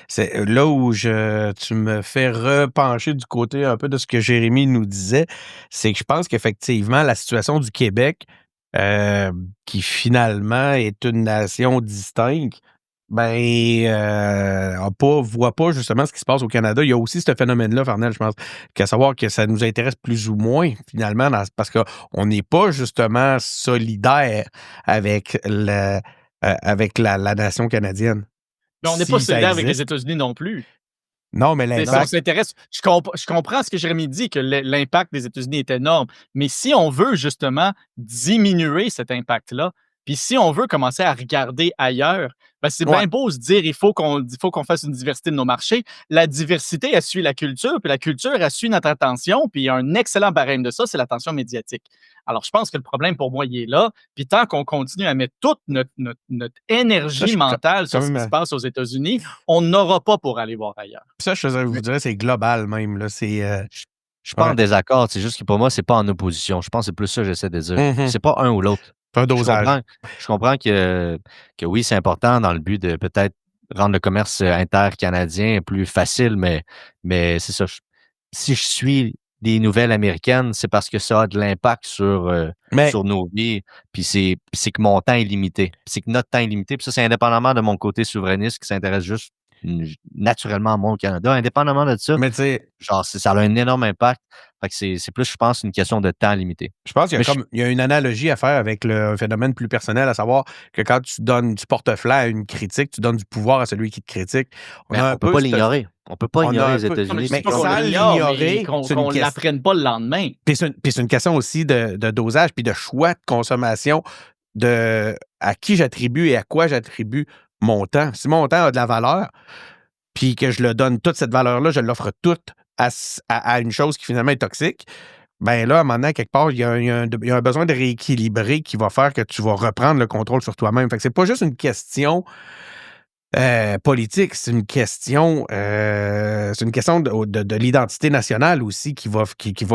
C'est là où tu me fais repencher du côté un peu de ce que Jérémy nous disait, c'est que je pense qu'effectivement, la situation du Québec, qui finalement est une nation distincte, voit pas justement ce qui se passe au Canada. Il y a aussi ce phénomène-là, Farnell, je pense, qu'à savoir que ça nous intéresse plus ou moins, finalement, parce qu'on n'est pas justement solidaire avec la nation canadienne. Mais on n'est Si pas ça solidaire avec les existe. États-Unis non plus. Non, mais Si on l'impact. s'intéresse, je comprends ce que Jérémy dit, que l'impact des États-Unis est énorme. Mais si on veut justement diminuer cet impact-là, puis si on veut commencer à regarder ailleurs, ben c'est Ouais. bien beau se dire il faut qu'on fasse une diversité de nos marchés. La diversité, elle suit la culture, puis la culture, elle suit notre attention. Puis il y a un excellent barème de ça, c'est l'attention médiatique. Alors, je pense que le problème pour moi, il est là. Puis tant qu'on continue à mettre toute notre Ça, énergie mentale sur quand ce qui même, se passe aux États-Unis, on n'aura pas pour aller voir ailleurs. ça, je vous dirais, c'est global même. Là. C'est, Je suis pas en ouais. désaccord. C'est juste que pour moi, c'est pas en opposition. Je pense que c'est plus ça que j'essaie de dire. Mhm. C'est pas un ou l'autre. C'est un Je dosage. comprends que oui, c'est important dans le but de peut-être rendre le commerce intercanadien plus facile, mais c'est ça. Si je suis des nouvelles américaines, c'est parce que ça a de l'impact Mais sur nos vies, puis c'est que mon temps est limité. C'est que notre temps est limité, puis ça, c'est indépendamment de mon côté souverainiste qui s'intéresse juste naturellement à moi au Canada. Indépendamment de ça, tu sais, genre, ça a un énorme impact. Fait que c'est plus, je pense, une question de temps limité. je pense qu'il y Mais a, il y a une analogie à faire avec un phénomène plus personnel, à savoir que quand tu donnes du porte-flanc à une critique, tu donnes du pouvoir à celui qui te critique. On peut pas l'ignorer. On peut pas ignorer les Non, mais États-Unis. je dis pas sans qu'on l'ignore, l'ignorer, mais qu'on c'est une question. l'apprenne pas le lendemain. Puis c'est une question aussi de dosage, puis de choix de consommation, de à qui j'attribue et à quoi j'attribue mon temps. Si mon temps a de la valeur, puis que je le donne toute cette valeur-là, je l'offre toute à une chose qui finalement est toxique, ben là, à un moment donné, quelque part, il y a un besoin de rééquilibrer qui va faire que tu vas reprendre le contrôle sur toi-même. Fait que c'est pas juste une question politique, c'est une question de l'identité nationale aussi qui va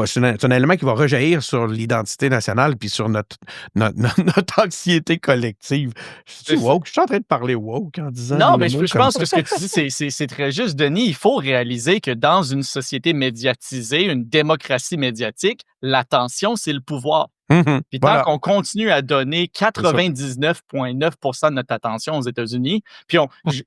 c'est un élément qui va rejaillir sur l'identité nationale puis sur notre anxiété collective. Je suis woke, je suis en train de parler woke en disant Non, des mais mots je comme pense ça. que ce que tu dis, c'est très juste, Denis. Il faut réaliser que dans une société médiatisée, une démocratie médiatique, l'attention, c'est le pouvoir. Puis tant Voilà. qu'on continue à donner 99,9% de notre attention aux États-Unis, puis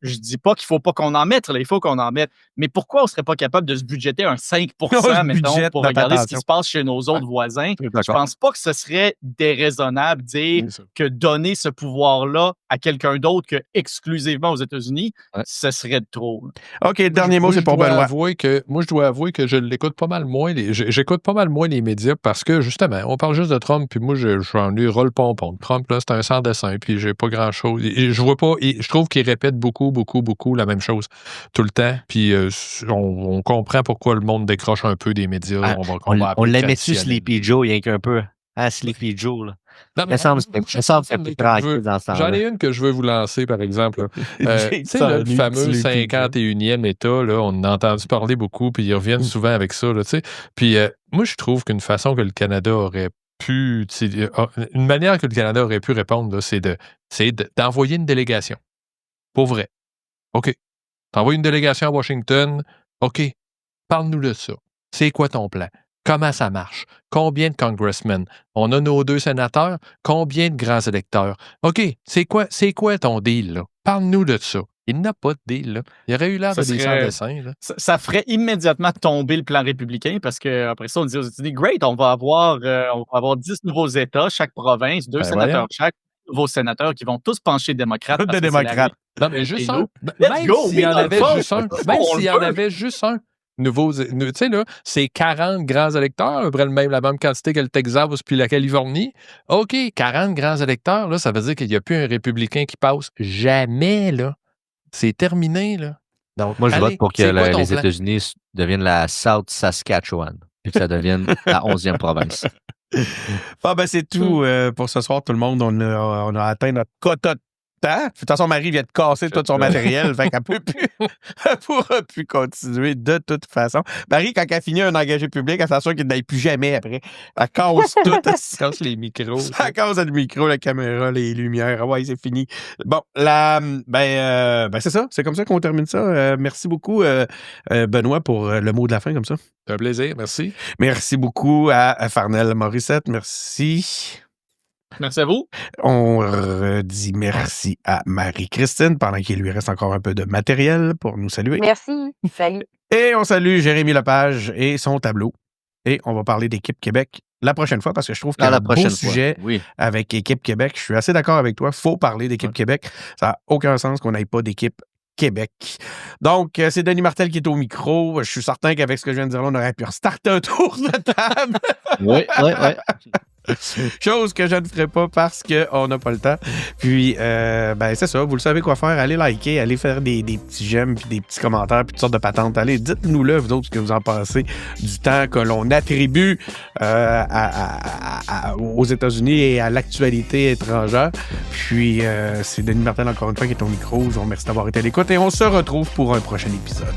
je dis pas qu'il faut pas qu'on en mette, là, il faut qu'on en mette, mais pourquoi on serait pas capable de se budgéter un 5%, mettons, budgète pour notre regarder ce qui attention. se passe chez nos autres voisins? Je suis Je d'accord. pense pas que ce serait déraisonnable de dire C'est ça. que donner ce pouvoir-là à quelqu'un d'autre que exclusivement aux États-Unis, Ouais. ce serait de trop. Là. OK, le dernier mot, c'est pour Benoît. Moi, je dois avouer que je l'écoute pas mal moins. J'écoute pas mal moins les médias parce que, justement, on parle juste de Trump, puis moi, j'en ai ras le pompon. Trump, là, c'est un sans-dessin, puis j'ai pas grand-chose. Et je vois pas... je trouve qu'il répète beaucoup la même chose tout le temps, puis on comprend pourquoi le monde décroche un peu des médias. Ah, on l'aimait-tu, Sleepy Joe, rien qu'un peu? Ah, Sleepy Joe, là. Non, Il me semble que c'est plus tranquille dans ce J'en temps-là. ai une que je veux vous lancer, par exemple. Tu sais, là, le fameux 51e État, là, on en a entendu parler beaucoup, puis ils reviennent souvent avec ça. Là, tu sais. Puis moi, je trouve qu'une façon que le Canada aurait pu... Une manière que le Canada aurait pu répondre, là, c'est d'envoyer une délégation. Pour vrai. OK. T'envoies une délégation à Washington. OK. Parle-nous de ça. C'est quoi ton plan? Comment ça marche? Combien de congressmen? On a nos 2 sénateurs. Combien de grands électeurs? OK, c'est quoi ton deal, là? Parle-nous de ça. Il n'a pas de deal, là. Il aurait eu l'air de des sans-dessins, là. Ça ferait immédiatement tomber le plan républicain parce qu'après ça, on dit aux États-Unis, great, on va avoir 10 nouveaux États, chaque province, 2 sénateurs chaque, nouveaux sénateurs qui vont tous pencher démocrates. Des démocrates. Non, mais juste un. Let's Même go, s'il y en dans le avait fond. juste un. On Même le s'il y en veut. avait juste un. Tu sais, là, c'est 40 grands électeurs, à peu près la même quantité que le Texas puis la Californie. OK, 40 grands électeurs, là, ça veut dire qu'il n'y a plus un républicain qui passe. Jamais, là. C'est terminé, là. Donc, Moi, je vote pour que c'est quoi ton les plan? États-Unis deviennent la South Saskatchewan, puis que ça devienne la 11e province. Ah, ben, c'est tout pour ce soir, tout le monde. On a atteint notre quota de temps. De toute façon, Marie vient de casser tout son matériel. Fait qu'elle elle pourra plus continuer de toute façon. Marie, quand elle finit un engagé public, elle s'assure qu'il n'aille plus jamais après. Elle casse tout. Elle casse les micros. Elle casse le micro, la caméra, les lumières. Ah ouais, c'est fini. Bon, c'est ça. C'est comme ça qu'on termine ça. Merci beaucoup, Benoît, pour le mot de la fin, comme ça. C'est un plaisir, merci. Merci beaucoup à Farnell Morissette. Merci. Merci à vous. On redit merci à Marie-Christine pendant qu'il lui reste encore un peu de matériel pour nous saluer. Merci. Salut. Et on salue Jérémy Lepage et son tableau. Et on va parler d'Équipe Québec la prochaine fois parce que je trouve qu'il y a la un beau prochaine sujet fois. Oui. avec Équipe Québec. Je suis assez d'accord avec toi. Il faut parler d'Équipe Québec. Ça n'a aucun sens qu'on n'ait pas d'équipe Québec. Donc, c'est Denis Martel qui est au micro. Je suis certain qu'avec ce que je viens de dire là, on aurait pu restarter un tour de table. Oui. Chose que je ne ferai pas parce qu'on n'a pas le temps. Puis, c'est ça. Vous le savez quoi faire. Allez liker, allez faire des petits j'aime, puis des petits commentaires, puis toutes sortes de patentes. Allez, dites-nous-le, vous autres, ce que vous en pensez du temps que l'on attribue aux États-Unis et à l'actualité étrangère. Puis, c'est Denis Martel, encore une fois, qui est au micro. Je vous remercie d'avoir été à l'écoute et on se retrouve pour un prochain épisode.